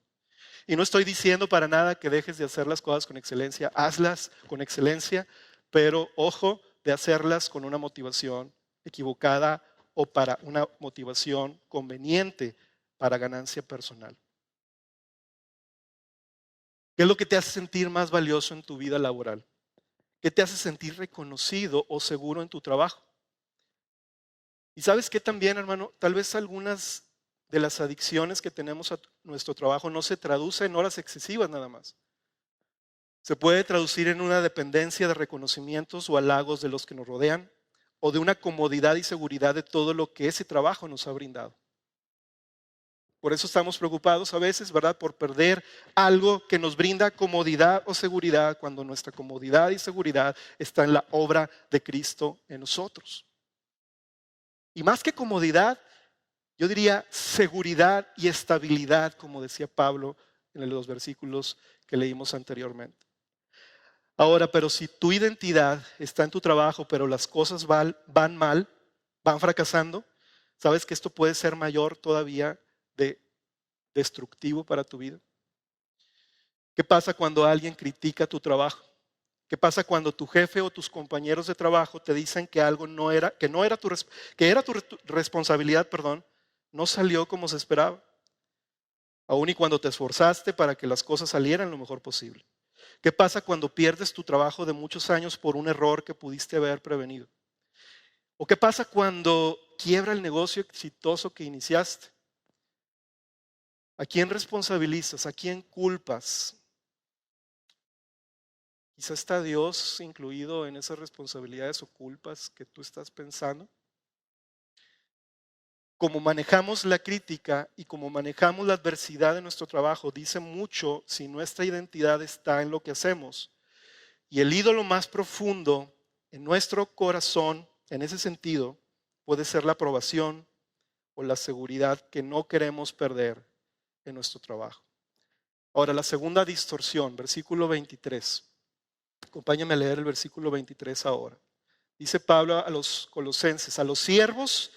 Y no estoy diciendo para nada que dejes de hacer las cosas con excelencia. Hazlas con excelencia, pero ojo de hacerlas con una motivación equivocada o para una motivación conveniente para ganancia personal. ¿Qué es lo que te hace sentir más valioso en tu vida laboral? ¿Qué te hace sentir reconocido o seguro en tu trabajo? Y sabes qué también, hermano, tal vez algunas de las adicciones que tenemos a nuestro trabajo no se traducen en horas excesivas nada más. Se puede traducir en una dependencia de reconocimientos o halagos de los que nos rodean, o de una comodidad y seguridad de todo lo que ese trabajo nos ha brindado. Por eso estamos preocupados a veces, ¿verdad?, por perder algo que nos brinda comodidad o seguridad, cuando nuestra comodidad y seguridad está en la obra de Cristo en nosotros. Y más que comodidad, yo diría seguridad y estabilidad, como decía Pablo en los versículos que leímos anteriormente. Ahora, pero si tu identidad está en tu trabajo, pero las cosas van mal, van fracasando, ¿sabes que esto puede ser mayor todavía de destructivo para tu vida? ¿Qué pasa cuando alguien critica tu trabajo? ¿Qué pasa cuando tu jefe o tus compañeros de trabajo te dicen que algo que era tu responsabilidad, perdón, no salió como se esperaba? Aún y cuando te esforzaste para que las cosas salieran lo mejor posible. ¿Qué pasa cuando pierdes tu trabajo de muchos años por un error que pudiste haber prevenido? ¿O qué pasa cuando quiebra el negocio exitoso que iniciaste? ¿A quién responsabilizas? ¿A quién culpas? Quizá está Dios incluido en esas responsabilidades o culpas que tú estás pensando. Como manejamos la crítica y como manejamos la adversidad en nuestro trabajo, dice mucho si nuestra identidad está en lo que hacemos. Y el ídolo más profundo en nuestro corazón, en ese sentido, puede ser la aprobación o la seguridad que no queremos perder en nuestro trabajo. Ahora, la segunda distorsión, versículo 23. Acompáñame a leer el versículo 23 ahora. Dice Pablo a los colosenses, a los siervos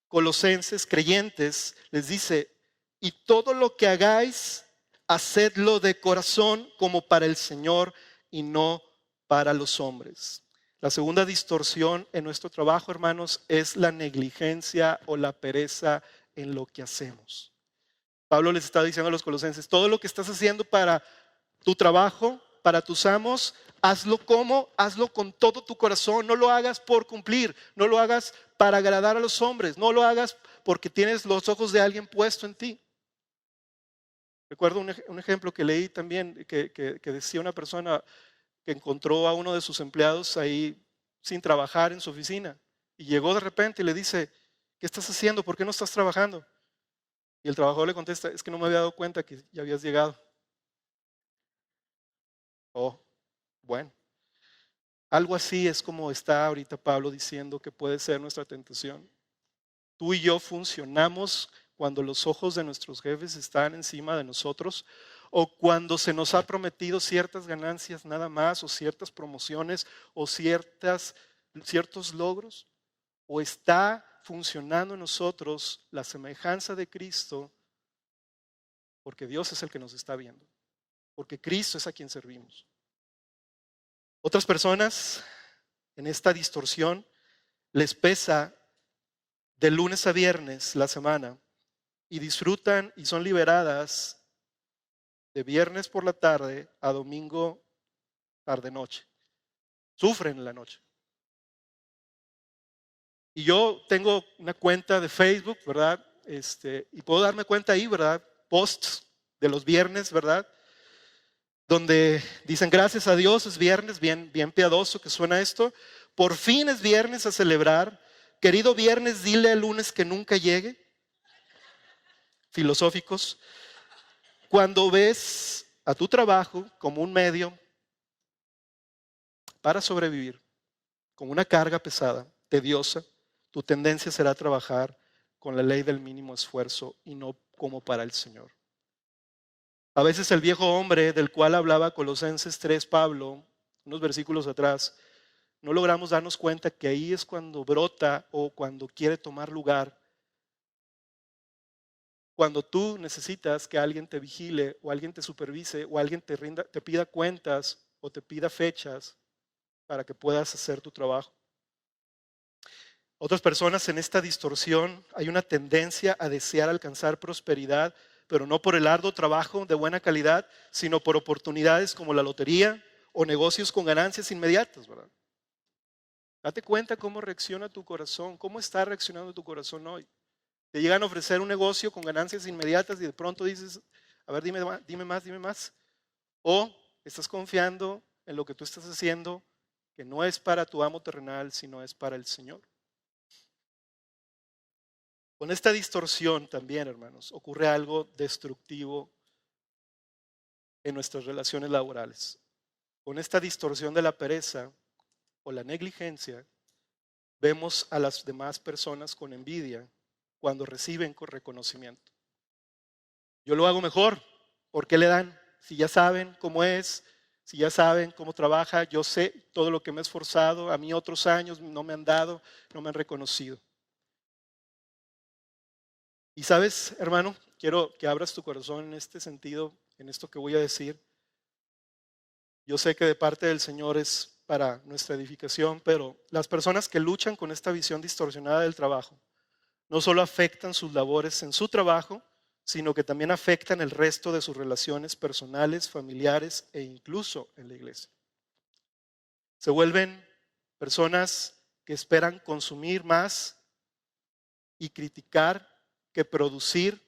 colosenses creyentes, les dice, y todo lo que hagáis, hacedlo de corazón como para el Señor y no para los hombres. La segunda distorsión en nuestro trabajo, hermanos, es la negligencia o la pereza en lo que hacemos. Pablo les está diciendo a los colosenses, todo lo que estás haciendo para tu trabajo, para tus amos, hazlo con todo tu corazón. No lo hagas por cumplir, no lo hagas para agradar a los hombres, no lo hagas porque tienes los ojos de alguien puesto en ti. Recuerdo un ejemplo que leí también, que decía una persona que encontró a uno de sus empleados ahí sin trabajar en su oficina y llegó de repente y le dice, ¿qué estás haciendo? ¿Por qué no estás trabajando? Y el trabajador le contesta, es que no me había dado cuenta que ya habías llegado. Oh, bueno. Algo así es como está ahorita Pablo diciendo que puede ser nuestra tentación. Tú y yo funcionamos cuando los ojos de nuestros jefes están encima de nosotros o cuando se nos ha prometido ciertas ganancias nada más o ciertas promociones o ciertos logros, o está funcionando en nosotros la semejanza de Cristo porque Dios es el que nos está viendo, porque Cristo es a quien servimos. Otras personas en esta distorsión les pesa de lunes a viernes la semana y disfrutan y son liberadas de viernes por la tarde a domingo tarde-noche. Sufren en la noche. Y yo tengo una cuenta de Facebook, ¿verdad? Y puedo darme cuenta ahí, ¿verdad? Posts de los viernes, ¿verdad? Donde dicen, gracias a Dios, es viernes, bien piadoso que suena esto. Por fin es viernes a celebrar. Querido viernes, dile al lunes que nunca llegue. Filosóficos. Cuando ves a tu trabajo como un medio para sobrevivir, como una carga pesada, tediosa, tu tendencia será trabajar con la ley del mínimo esfuerzo y no como para el Señor. A veces el viejo hombre del cual hablaba Colosenses 3, Pablo, unos versículos atrás, no logramos darnos cuenta que ahí es cuando brota o cuando quiere tomar lugar. Cuando tú necesitas que alguien te vigile o alguien te supervise o alguien te pida cuentas o te pida fechas para que puedas hacer tu trabajo. Otras personas en esta distorsión hay una tendencia a desear alcanzar prosperidad, pero no por el arduo trabajo de buena calidad, sino por oportunidades como la lotería o negocios con ganancias inmediatas, ¿verdad? Date cuenta cómo reacciona tu corazón, cómo está reaccionando tu corazón hoy. Te llegan a ofrecer un negocio con ganancias inmediatas y de pronto dices, a ver, dime más. O estás confiando en lo que tú estás haciendo, que no es para tu amo terrenal, sino es para el Señor. Con esta distorsión también, hermanos, ocurre algo destructivo en nuestras relaciones laborales. Con esta distorsión de la pereza o la negligencia, vemos a las demás personas con envidia cuando reciben reconocimiento. Yo lo hago mejor. ¿Por qué le dan? Si ya saben cómo es, si ya saben cómo trabaja, yo sé todo lo que me he esforzado, a mí otros años no me han dado, no me han reconocido. Y sabes, hermano, quiero que abras tu corazón en este sentido, en esto que voy a decir. Yo sé que de parte del Señor es para nuestra edificación, pero las personas que luchan con esta visión distorsionada del trabajo no solo afectan sus labores en su trabajo, sino que también afectan el resto de sus relaciones personales, familiares e incluso en la iglesia. Se vuelven personas que esperan consumir más y criticar que producir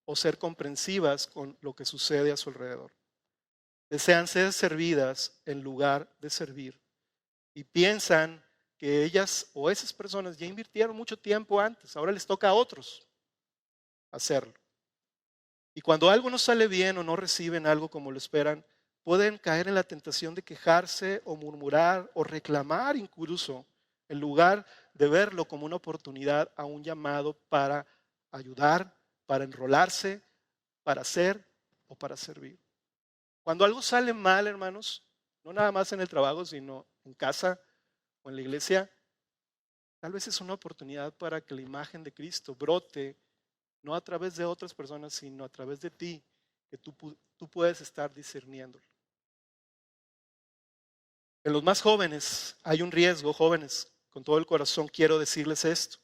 o ser comprensivas con lo que sucede a su alrededor. Desean ser servidas en lugar de servir y piensan que ellas o esas personas ya invirtieron mucho tiempo antes, ahora les toca a otros hacerlo. Y cuando algo no sale bien o no reciben algo como lo esperan, pueden caer en la tentación de quejarse o murmurar o reclamar incluso, en lugar de verlo como una oportunidad a un llamado para ayudar, para enrolarse, para hacer o para servir. Cuando algo sale mal, hermanos, no nada más en el trabajo, sino en casa o en la iglesia, tal vez es una oportunidad para que la imagen de Cristo brote, no a través de otras personas, sino a través de ti, que tú puedes estar discerniéndolo. En los más jóvenes hay un riesgo, jóvenes, con todo el corazón quiero decirles esto.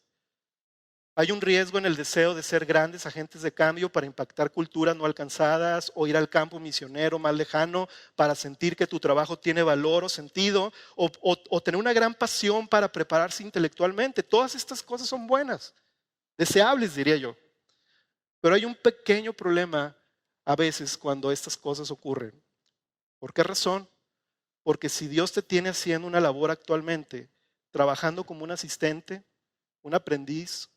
Hay un riesgo en el deseo de ser grandes agentes de cambio para impactar culturas no alcanzadas o ir al campo misionero más lejano para sentir que tu trabajo tiene valor o sentido o tener una gran pasión para prepararse intelectualmente. Todas estas cosas son buenas, deseables diría yo. Pero hay un pequeño problema a veces cuando estas cosas ocurren. ¿Por qué razón? Porque si Dios te tiene haciendo una labor actualmente, trabajando como un asistente, un aprendiz,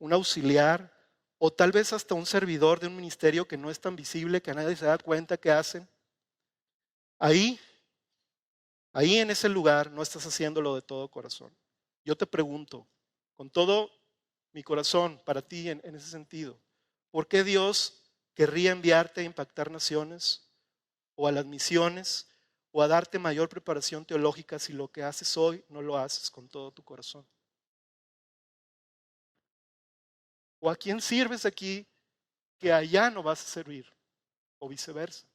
un auxiliar o tal vez hasta un servidor de un ministerio que no es tan visible, que nadie se da cuenta que hacen, ahí en ese lugar no estás haciéndolo de todo corazón. Yo te pregunto, con todo mi corazón para ti en ese sentido, ¿por qué Dios querría enviarte a impactar naciones o a las misiones o a darte mayor preparación teológica si lo que haces hoy no lo haces con todo tu corazón? ¿O a quién sirves aquí que allá no vas a servir? O viceversa.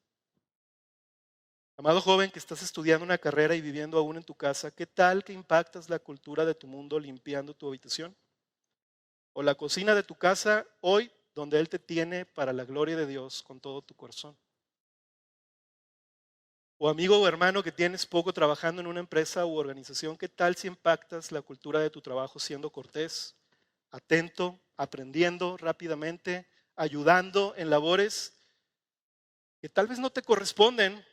Amado joven que estás estudiando una carrera y viviendo aún en tu casa, ¿qué tal que impactas la cultura de tu mundo limpiando tu habitación? O la cocina de tu casa hoy, donde Él te tiene para la gloria de Dios con todo tu corazón. O amigo o hermano que tienes poco trabajando en una empresa u organización, ¿qué tal si impactas la cultura de tu trabajo siendo cortés, atento, aprendiendo rápidamente, ayudando en labores que tal vez no te corresponden,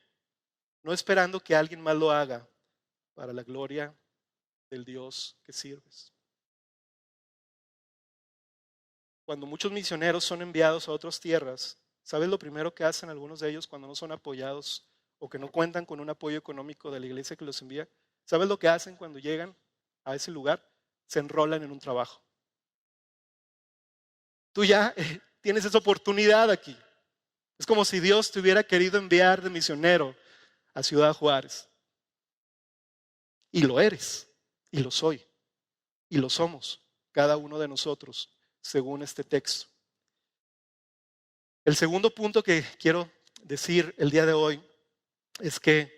no esperando que alguien más lo haga para la gloria del Dios que sirves? Cuando muchos misioneros son enviados a otras tierras, ¿sabes lo primero que hacen algunos de ellos cuando no son apoyados o que no cuentan con un apoyo económico de la iglesia que los envía? ¿Sabes lo que hacen cuando llegan a ese lugar? Se enrolan en un trabajo. Tú ya tienes esa oportunidad aquí. Es como si Dios te hubiera querido enviar de misionero a Ciudad Juárez. Y lo eres, y lo soy, y lo somos, cada uno de nosotros, según este texto. El segundo punto que quiero decir el día de hoy es que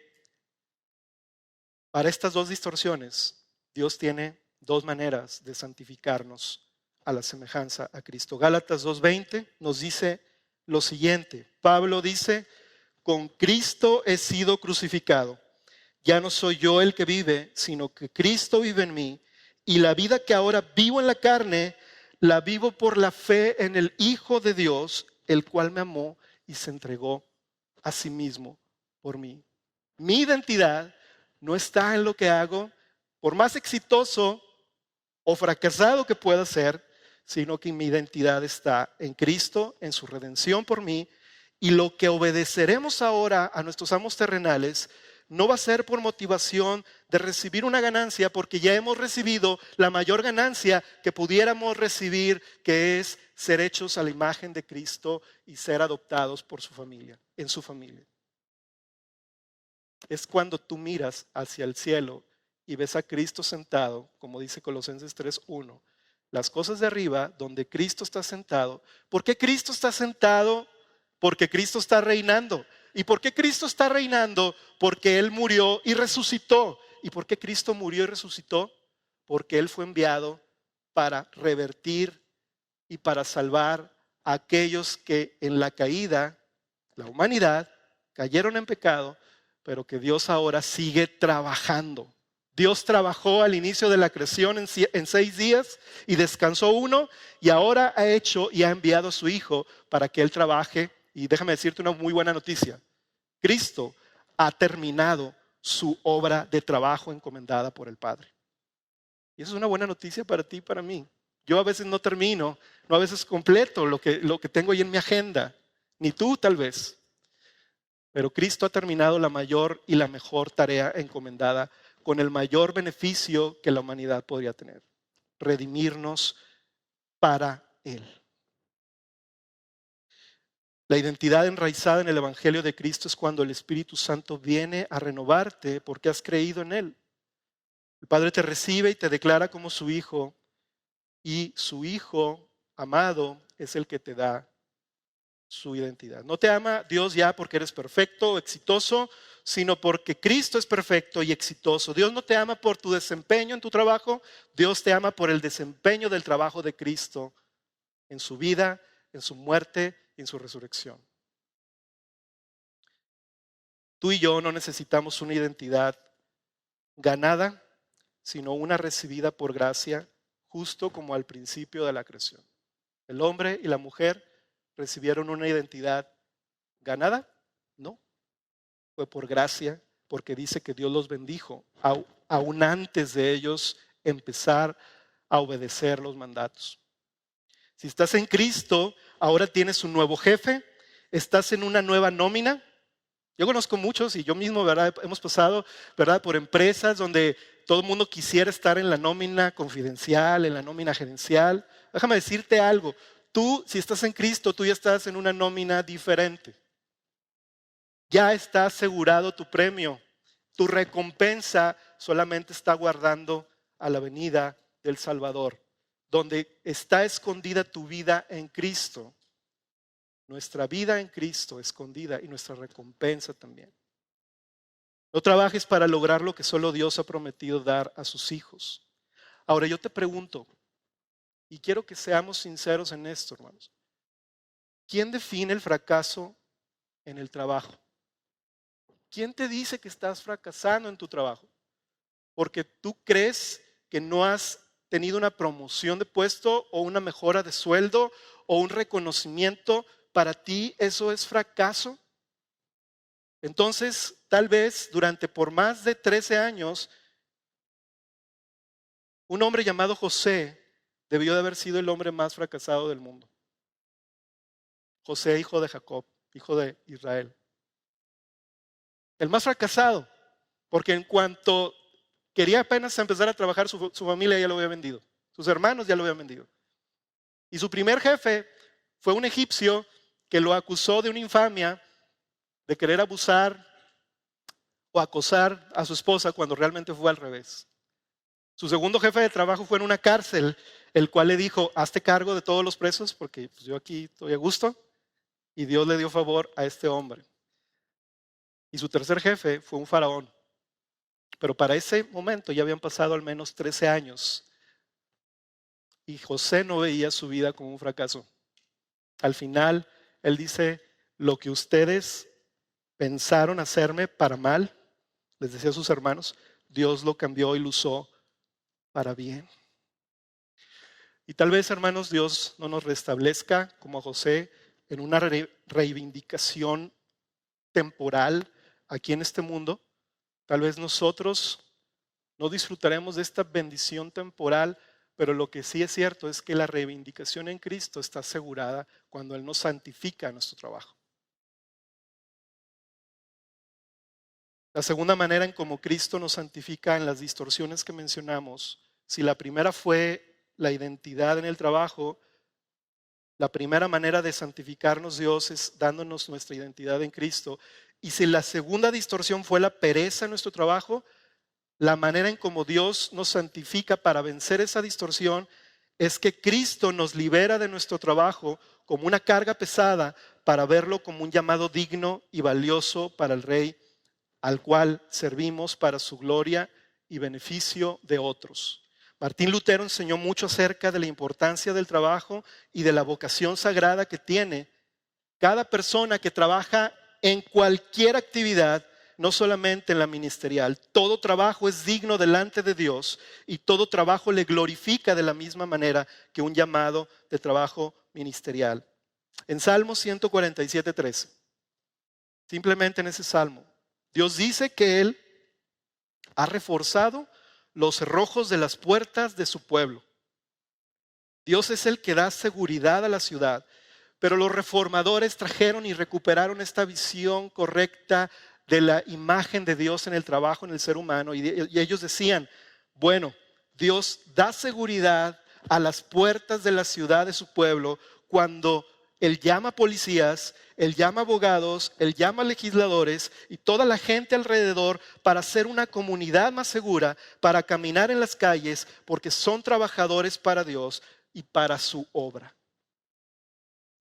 para estas dos distorsiones, Dios tiene dos maneras de santificarnos a la semejanza a Cristo. Gálatas 2:20 nos dice lo siguiente. Pablo dice, con Cristo he sido crucificado. Ya no soy yo el que vive, sino que Cristo vive en mí. Y la vida que ahora vivo en la carne, la vivo por la fe en el Hijo de Dios, el cual me amó y se entregó a sí mismo por mí. Mi identidad no está en lo que hago, por más exitoso o fracasado que pueda ser, sino que mi identidad está en Cristo, en su redención por mí, y lo que obedeceremos ahora a nuestros amos terrenales no va a ser por motivación de recibir una ganancia, porque ya hemos recibido la mayor ganancia que pudiéramos recibir, que es ser hechos a la imagen de Cristo y ser adoptados por su familia, en su familia. Es cuando tú miras hacia el cielo y ves a Cristo sentado, como dice Colosenses 3:1, las cosas de arriba, donde Cristo está sentado. ¿Por qué Cristo está sentado? Porque Cristo está reinando. ¿Y por qué Cristo está reinando? Porque Él murió y resucitó. ¿Y por qué Cristo murió y resucitó? Porque Él fue enviado para revertir y para salvar a aquellos que en la caída, la humanidad, cayeron en pecado, pero que Dios ahora sigue trabajando. Dios trabajó al inicio de la creación en 6 días y descansó 1, y ahora ha hecho y ha enviado a su Hijo para que Él trabaje. Y déjame decirte una muy buena noticia. Cristo ha terminado su obra de trabajo encomendada por el Padre. Y eso es una buena noticia para ti y para mí. Yo a veces no termino, no a veces completo lo que tengo ahí en mi agenda, ni tú tal vez. Pero Cristo ha terminado la mayor y la mejor tarea encomendada con el mayor beneficio que la humanidad podría tener: redimirnos para Él. La identidad enraizada en el Evangelio de Cristo es cuando el Espíritu Santo viene a renovarte porque has creído en Él. El Padre te recibe y te declara como su Hijo, y su Hijo amado es el que te da su identidad. No te ama Dios ya porque eres perfecto o exitoso, sino porque Cristo es perfecto y exitoso. Dios no te ama por tu desempeño en tu trabajo, Dios te ama por el desempeño del trabajo de Cristo en su vida, en su muerte y en su resurrección. Tú y yo no necesitamos una identidad ganada, sino una recibida por gracia, justo como al principio de la creación. El hombre y la mujer recibieron una identidad ganada, no, fue por gracia, porque dice que Dios los bendijo, aún antes de ellos empezar a obedecer los mandatos. Si estás en Cristo, ahora tienes un nuevo jefe, estás en una nueva nómina. Yo conozco muchos y yo mismo, ¿verdad? Hemos pasado, ¿verdad?, por empresas donde todo el mundo quisiera estar en la nómina confidencial, en la nómina gerencial. Déjame decirte algo. Tú, si estás en Cristo, tú ya estás en una nómina diferente. Ya está asegurado tu premio. Tu recompensa solamente está guardando a la venida del Salvador, donde está escondida tu vida en Cristo. Nuestra vida en Cristo escondida y nuestra recompensa también. No trabajes para lograr lo que solo Dios ha prometido dar a sus hijos. Ahora yo te pregunto, y quiero que seamos sinceros en esto, hermanos. ¿Quién define el fracaso en el trabajo? ¿Quién te dice que estás fracasando en tu trabajo? Porque tú crees que no has tenido una promoción de puesto o una mejora de sueldo o un reconocimiento. ¿Para ti eso es fracaso? Entonces, tal vez por más de 13 años, un hombre llamado José debió de haber sido el hombre más fracasado del mundo. José, hijo de Jacob, hijo de Israel. El más fracasado, porque en cuanto quería apenas empezar a trabajar, su familia ya lo había vendido. Sus hermanos ya lo habían vendido. Y su primer jefe fue un egipcio que lo acusó de una infamia, de querer abusar o acosar a su esposa cuando realmente fue al revés. Su segundo jefe de trabajo fue en una cárcel, el cual le dijo: hazte cargo de todos los presos porque pues, yo aquí estoy a gusto. Y Dios le dio favor a este hombre. Y su tercer jefe fue un faraón. Pero para ese momento ya habían pasado al menos 13 años. Y José no veía su vida como un fracaso. Al final, él dice: lo que ustedes pensaron hacerme para mal, les decía a sus hermanos, Dios lo cambió y lo usó para bien. Y tal vez, hermanos, Dios no nos restablezca como a José en una reivindicación temporal aquí en este mundo. Tal vez nosotros no disfrutaremos de esta bendición temporal, pero lo que sí es cierto es que la reivindicación en Cristo está asegurada cuando Él nos santifica nuestro trabajo. La segunda manera en cómo Cristo nos santifica en las distorsiones que mencionamos, si la primera fue la identidad en el trabajo, la primera manera de santificarnos Dios es dándonos nuestra identidad en Cristo. Y si la segunda distorsión fue la pereza en nuestro trabajo, la manera en cómo Dios nos santifica para vencer esa distorsión es que Cristo nos libera de nuestro trabajo como una carga pesada para verlo como un llamado digno y valioso para el Rey al cual servimos para su gloria y beneficio de otros. Martín Lutero enseñó mucho acerca de la importancia del trabajo y de la vocación sagrada que tiene cada persona que trabaja en cualquier actividad, no solamente en la ministerial. Todo trabajo es digno delante de Dios y todo trabajo le glorifica de la misma manera que un llamado de trabajo ministerial. En Salmo 147:13, simplemente en ese salmo, Dios dice que Él ha reforzado los cerrojos de las puertas de su pueblo. Dios es el que da seguridad a la ciudad, pero los reformadores trajeron y recuperaron esta visión correcta de la imagen de Dios en el trabajo, en el ser humano, y ellos decían, bueno, Dios da seguridad a las puertas de la ciudad de su pueblo cuando Él llama policías, Él llama abogados, Él llama legisladores y toda la gente alrededor para hacer una comunidad más segura, para caminar en las calles, porque son trabajadores para Dios y para su obra.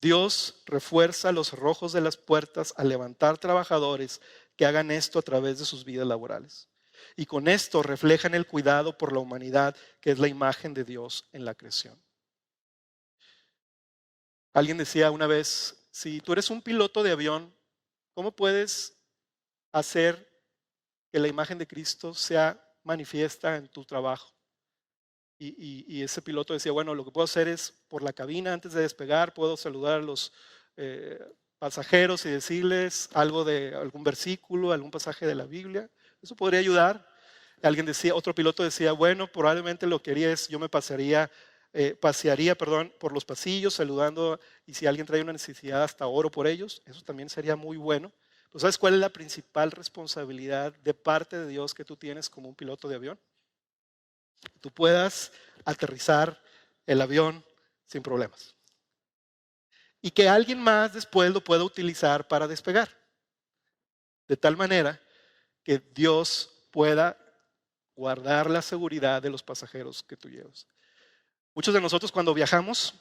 Dios refuerza los cerrojos de las puertas al levantar trabajadores que hagan esto a través de sus vidas laborales. Y con esto reflejan el cuidado por la humanidad, que es la imagen de Dios en la creación. Alguien decía una vez, si tú eres un piloto de avión, ¿cómo puedes hacer que la imagen de Cristo sea manifiesta en tu trabajo? Y ese piloto decía, bueno, lo que puedo hacer es por la cabina antes de despegar, puedo saludar a los pasajeros y decirles algo de algún versículo, algún pasaje de la Biblia. Eso podría ayudar. Alguien decía, otro piloto decía, bueno, probablemente lo que haría es, yo me pasearía por los pasillos saludando, y si alguien trae una necesidad hasta oro por ellos, eso también sería muy bueno. Pero ¿sabes cuál es la principal responsabilidad de parte de Dios que tú tienes como un piloto de avión? Tú puedas aterrizar el avión sin problemas. Y que alguien más después lo pueda utilizar para despegar. De tal manera que Dios pueda guardar la seguridad de los pasajeros que tú llevas. Muchos de nosotros cuando viajamos,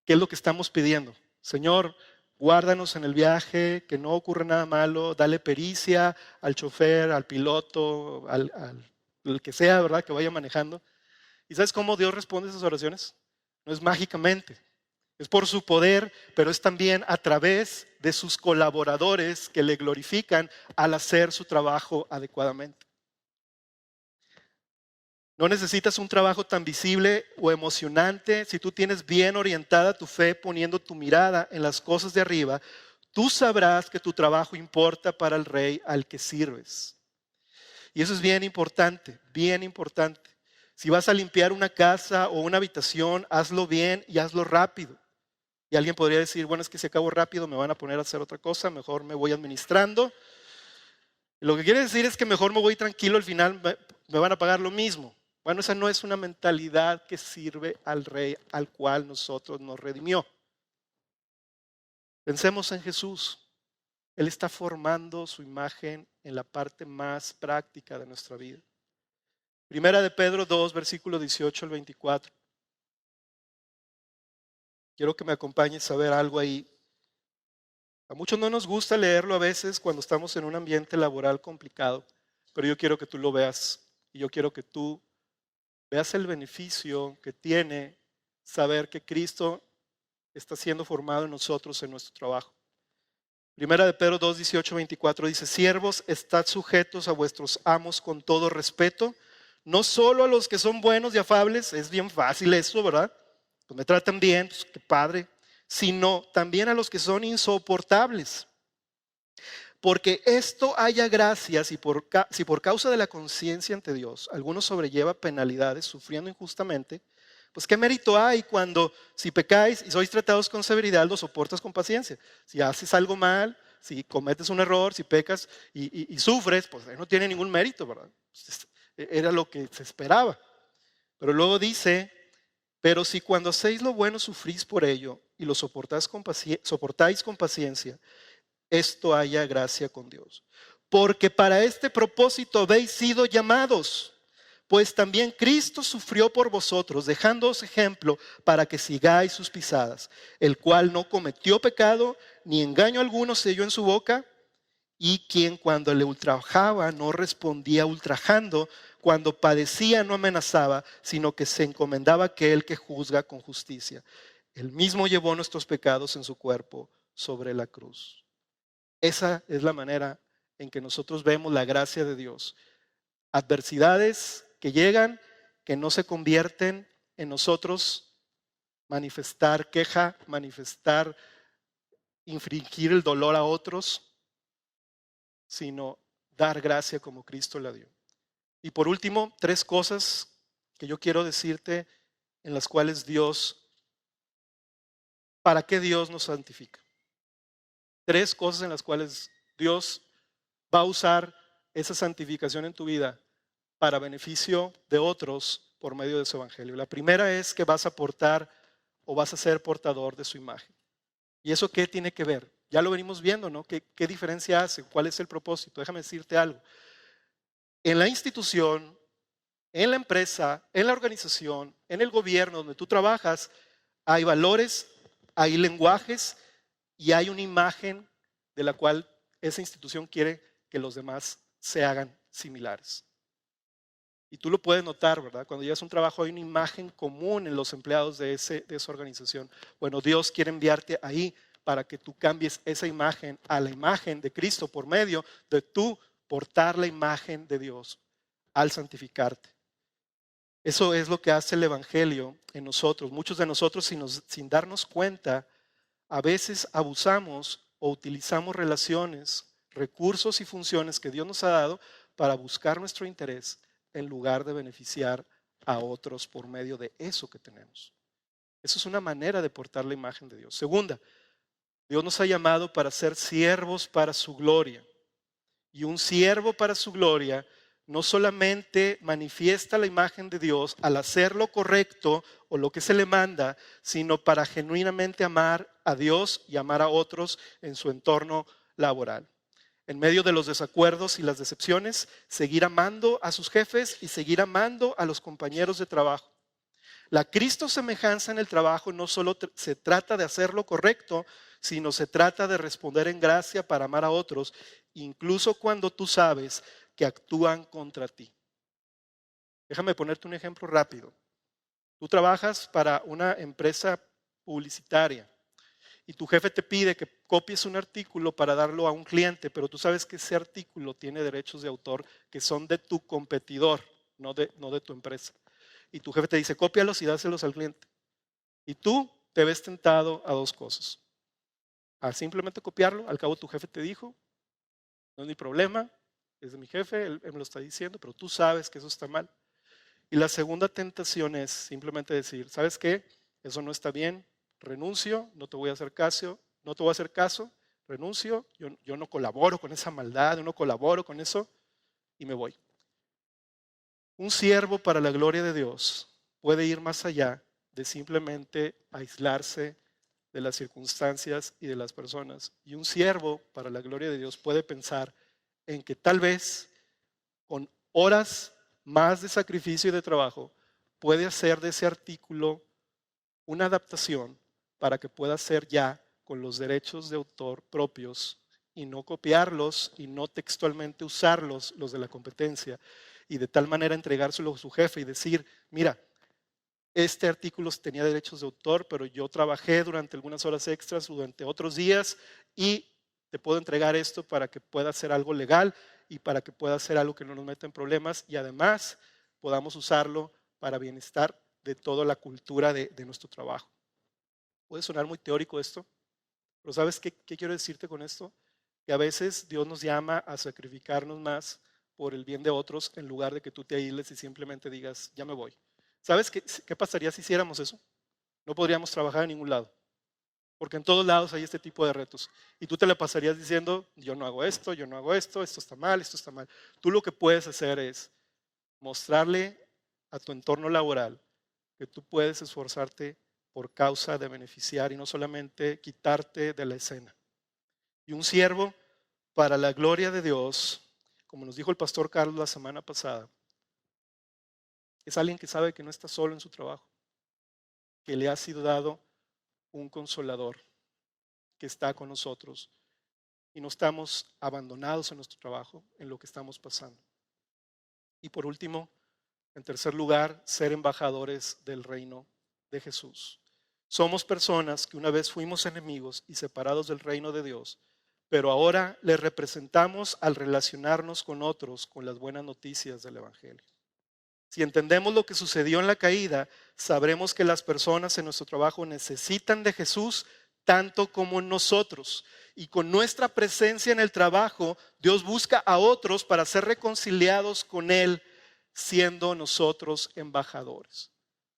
¿qué es lo que estamos pidiendo? Señor, guárdanos en el viaje, que no ocurra nada malo, dale pericia al chofer, al piloto, al que sea, ¿verdad?, que vaya manejando. ¿Y sabes cómo Dios responde a esas oraciones? No es mágicamente, es por su poder, pero es también a través de sus colaboradores que le glorifican al hacer su trabajo adecuadamente. No necesitas un trabajo tan visible o emocionante. Si tú tienes bien orientada tu fe poniendo tu mirada en las cosas de arriba, tú sabrás que tu trabajo importa para el Rey al que sirves. Y eso es bien importante, bien importante. Si vas a limpiar una casa o una habitación, hazlo bien y hazlo rápido. Y alguien podría decir, bueno, es que si acabo rápido me van a poner a hacer otra cosa, mejor me voy administrando. Lo que quiere decir es que mejor me voy tranquilo, al final me van a pagar lo mismo. Bueno, esa no es una mentalidad que sirve al Rey al cual nosotros nos redimió. Pensemos en Jesús. Él está formando su imagen en la parte más práctica de nuestra vida. Primera de Pedro 2, versículo 18 al 24. Quiero que me acompañes a ver algo ahí. A muchos no nos gusta leerlo a veces cuando estamos en un ambiente laboral complicado, pero yo quiero que tú lo veas y yo quiero que tú veas el beneficio que tiene saber que Cristo está siendo formado en nosotros en nuestro trabajo. Primera de Pedro 2, 18, 24 dice, siervos, estad sujetos a vuestros amos con todo respeto, no solo a los que son buenos y afables, es bien fácil eso, ¿verdad? Pues me tratan bien, pues qué padre, sino también a los que son insoportables. Porque esto haya gracia si por causa de la conciencia ante Dios alguno sobrelleva penalidades sufriendo injustamente, pues qué mérito hay cuando si pecáis y sois tratados con severidad lo soportas con paciencia. Si haces algo mal, Si cometes un error, si pecas y sufres, pues no tiene ningún mérito, ¿verdad? Era lo que se esperaba. Pero luego dice, pero si cuando hacéis lo bueno sufrís por ello y lo soportáis con paciencia, esto haya gracia con Dios. Porque para este propósito habéis sido llamados, pues también Cristo sufrió por vosotros, dejándoos ejemplo para que sigáis sus pisadas, el cual no cometió pecado, ni engaño alguno se halló en su boca, y quien cuando le ultrajaba no respondía ultrajando, cuando padecía no amenazaba, sino que se encomendaba a aquel que juzga con justicia. Él mismo llevó nuestros pecados en su cuerpo sobre la cruz. Esa es la manera en que nosotros vemos la gracia de Dios. Adversidades que llegan, que no se convierten en nosotros manifestar queja, manifestar, infringir el dolor a otros, sino dar gracia como Cristo la dio. Y por último, 3 cosas que yo quiero decirte en las cuales ¿para qué Dios nos santifica? 3 cosas en las cuales Dios va a usar esa santificación en tu vida para beneficio de otros por medio de su evangelio. La primera es que vas a portar o vas a ser portador de su imagen. ¿Y eso qué tiene que ver? Ya lo venimos viendo, ¿no? ¿Qué diferencia hace? ¿Cuál es el propósito? Déjame decirte algo. En la institución, en la empresa, en la organización, en el gobierno donde tú trabajas, hay valores, hay lenguajes y hay una imagen de la cual esa institución quiere que los demás se hagan similares. Y tú lo puedes notar, ¿verdad? Cuando llegas a un trabajo hay una imagen común en los empleados de esa organización. Bueno, Dios quiere enviarte ahí para que tú cambies esa imagen a la imagen de Cristo por medio de tú portar la imagen de Dios al santificarte. Eso es lo que hace el Evangelio en nosotros. Muchos de nosotros sin darnos cuenta, a veces abusamos o utilizamos relaciones, recursos y funciones que Dios nos ha dado para buscar nuestro interés en lugar de beneficiar a otros por medio de eso que tenemos. Eso es una manera de portar la imagen de Dios. Segunda, Dios nos ha llamado para ser siervos para su gloria. Y un siervo para su gloria no solamente manifiesta la imagen de Dios al hacer lo correcto o lo que se le manda, sino para genuinamente amar a Dios y amar a otros en su entorno laboral. En medio de los desacuerdos y las decepciones, seguir amando a sus jefes y seguir amando a los compañeros de trabajo. La Cristo semejanza en el trabajo no solo se trata de hacer lo correcto, sino se trata de responder en gracia para amar a otros, incluso cuando tú sabes que actúan contra ti. Déjame ponerte un ejemplo rápido. Tú trabajas para una empresa publicitaria y tu jefe te pide que copies un artículo para darlo a un cliente, pero tú sabes que ese artículo tiene derechos de autor que son de tu competidor, no de tu empresa. Y tu jefe te dice, cópialos y dáselos al cliente. Y tú te ves tentado a 2 cosas. A simplemente copiarlo, al cabo tu jefe te dijo, no es mi problema, es de mi jefe, él me lo está diciendo, pero tú sabes que eso está mal. Y la segunda tentación es simplemente decir, ¿sabes qué? Eso no está bien, renuncio, no te voy a hacer caso, renuncio, yo no colaboro con esa maldad, yo no colaboro con eso y me voy. Un siervo para la gloria de Dios puede ir más allá de simplemente aislarse de las circunstancias y de las personas. Y un siervo para la gloria de Dios puede pensar en que tal vez con horas más de sacrificio y de trabajo puede hacer de ese artículo una adaptación para que pueda ser ya con los derechos de autor propios y no copiarlos y no textualmente usarlos, los de la competencia, y de tal manera entregárselo a su jefe y decir, mira, este artículo tenía derechos de autor, pero yo trabajé durante algunas horas extras, durante otros días, y te puedo entregar esto para que pueda hacer algo legal y para que pueda hacer algo que no nos meta en problemas y además podamos usarlo para bienestar de toda la cultura de nuestro trabajo. Puede sonar muy teórico esto, pero ¿sabes qué quiero decirte con esto? Que a veces Dios nos llama a sacrificarnos más por el bien de otros en lugar de que tú te aísles y simplemente digas, ya me voy. ¿Sabes qué pasaría si hiciéramos eso? No podríamos trabajar en ningún lado. porque en todos lados hay este tipo de retos. Y tú te la pasarías diciendo, yo no hago esto, yo no hago esto, esto está mal, esto está mal. Tú lo que puedes hacer es mostrarle a tu entorno laboral que tú puedes esforzarte por causa de beneficiar y no solamente quitarte de la escena. Y un siervo para la gloria de Dios, como nos dijo el pastor Carlos la semana pasada, es alguien que sabe que no está solo en su trabajo, que le ha sido dado un consolador que está con nosotros y no estamos abandonados en nuestro trabajo, en lo que estamos pasando. Y por último, en tercer lugar, ser embajadores del reino de Jesús. Somos personas que una vez fuimos enemigos y separados del reino de Dios, pero ahora le representamos al relacionarnos con otros con las buenas noticias del Evangelio. Si entendemos lo que sucedió en la caída, sabremos que las personas en nuestro trabajo necesitan de Jesús tanto como nosotros. Y con nuestra presencia en el trabajo, Dios busca a otros para ser reconciliados con Él, siendo nosotros embajadores.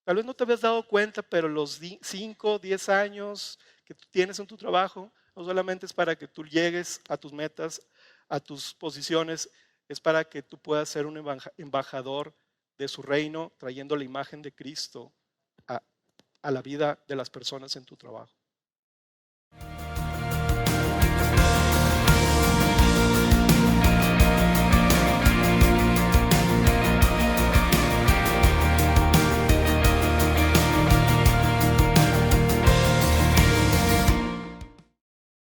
Tal vez no te habías dado cuenta, pero los 5, 10 años que tú tienes en tu trabajo, no solamente es para que tú llegues a tus metas, a tus posiciones, es para que tú puedas ser un embajador de su reino, trayendo la imagen de Cristo a la vida de las personas en tu trabajo.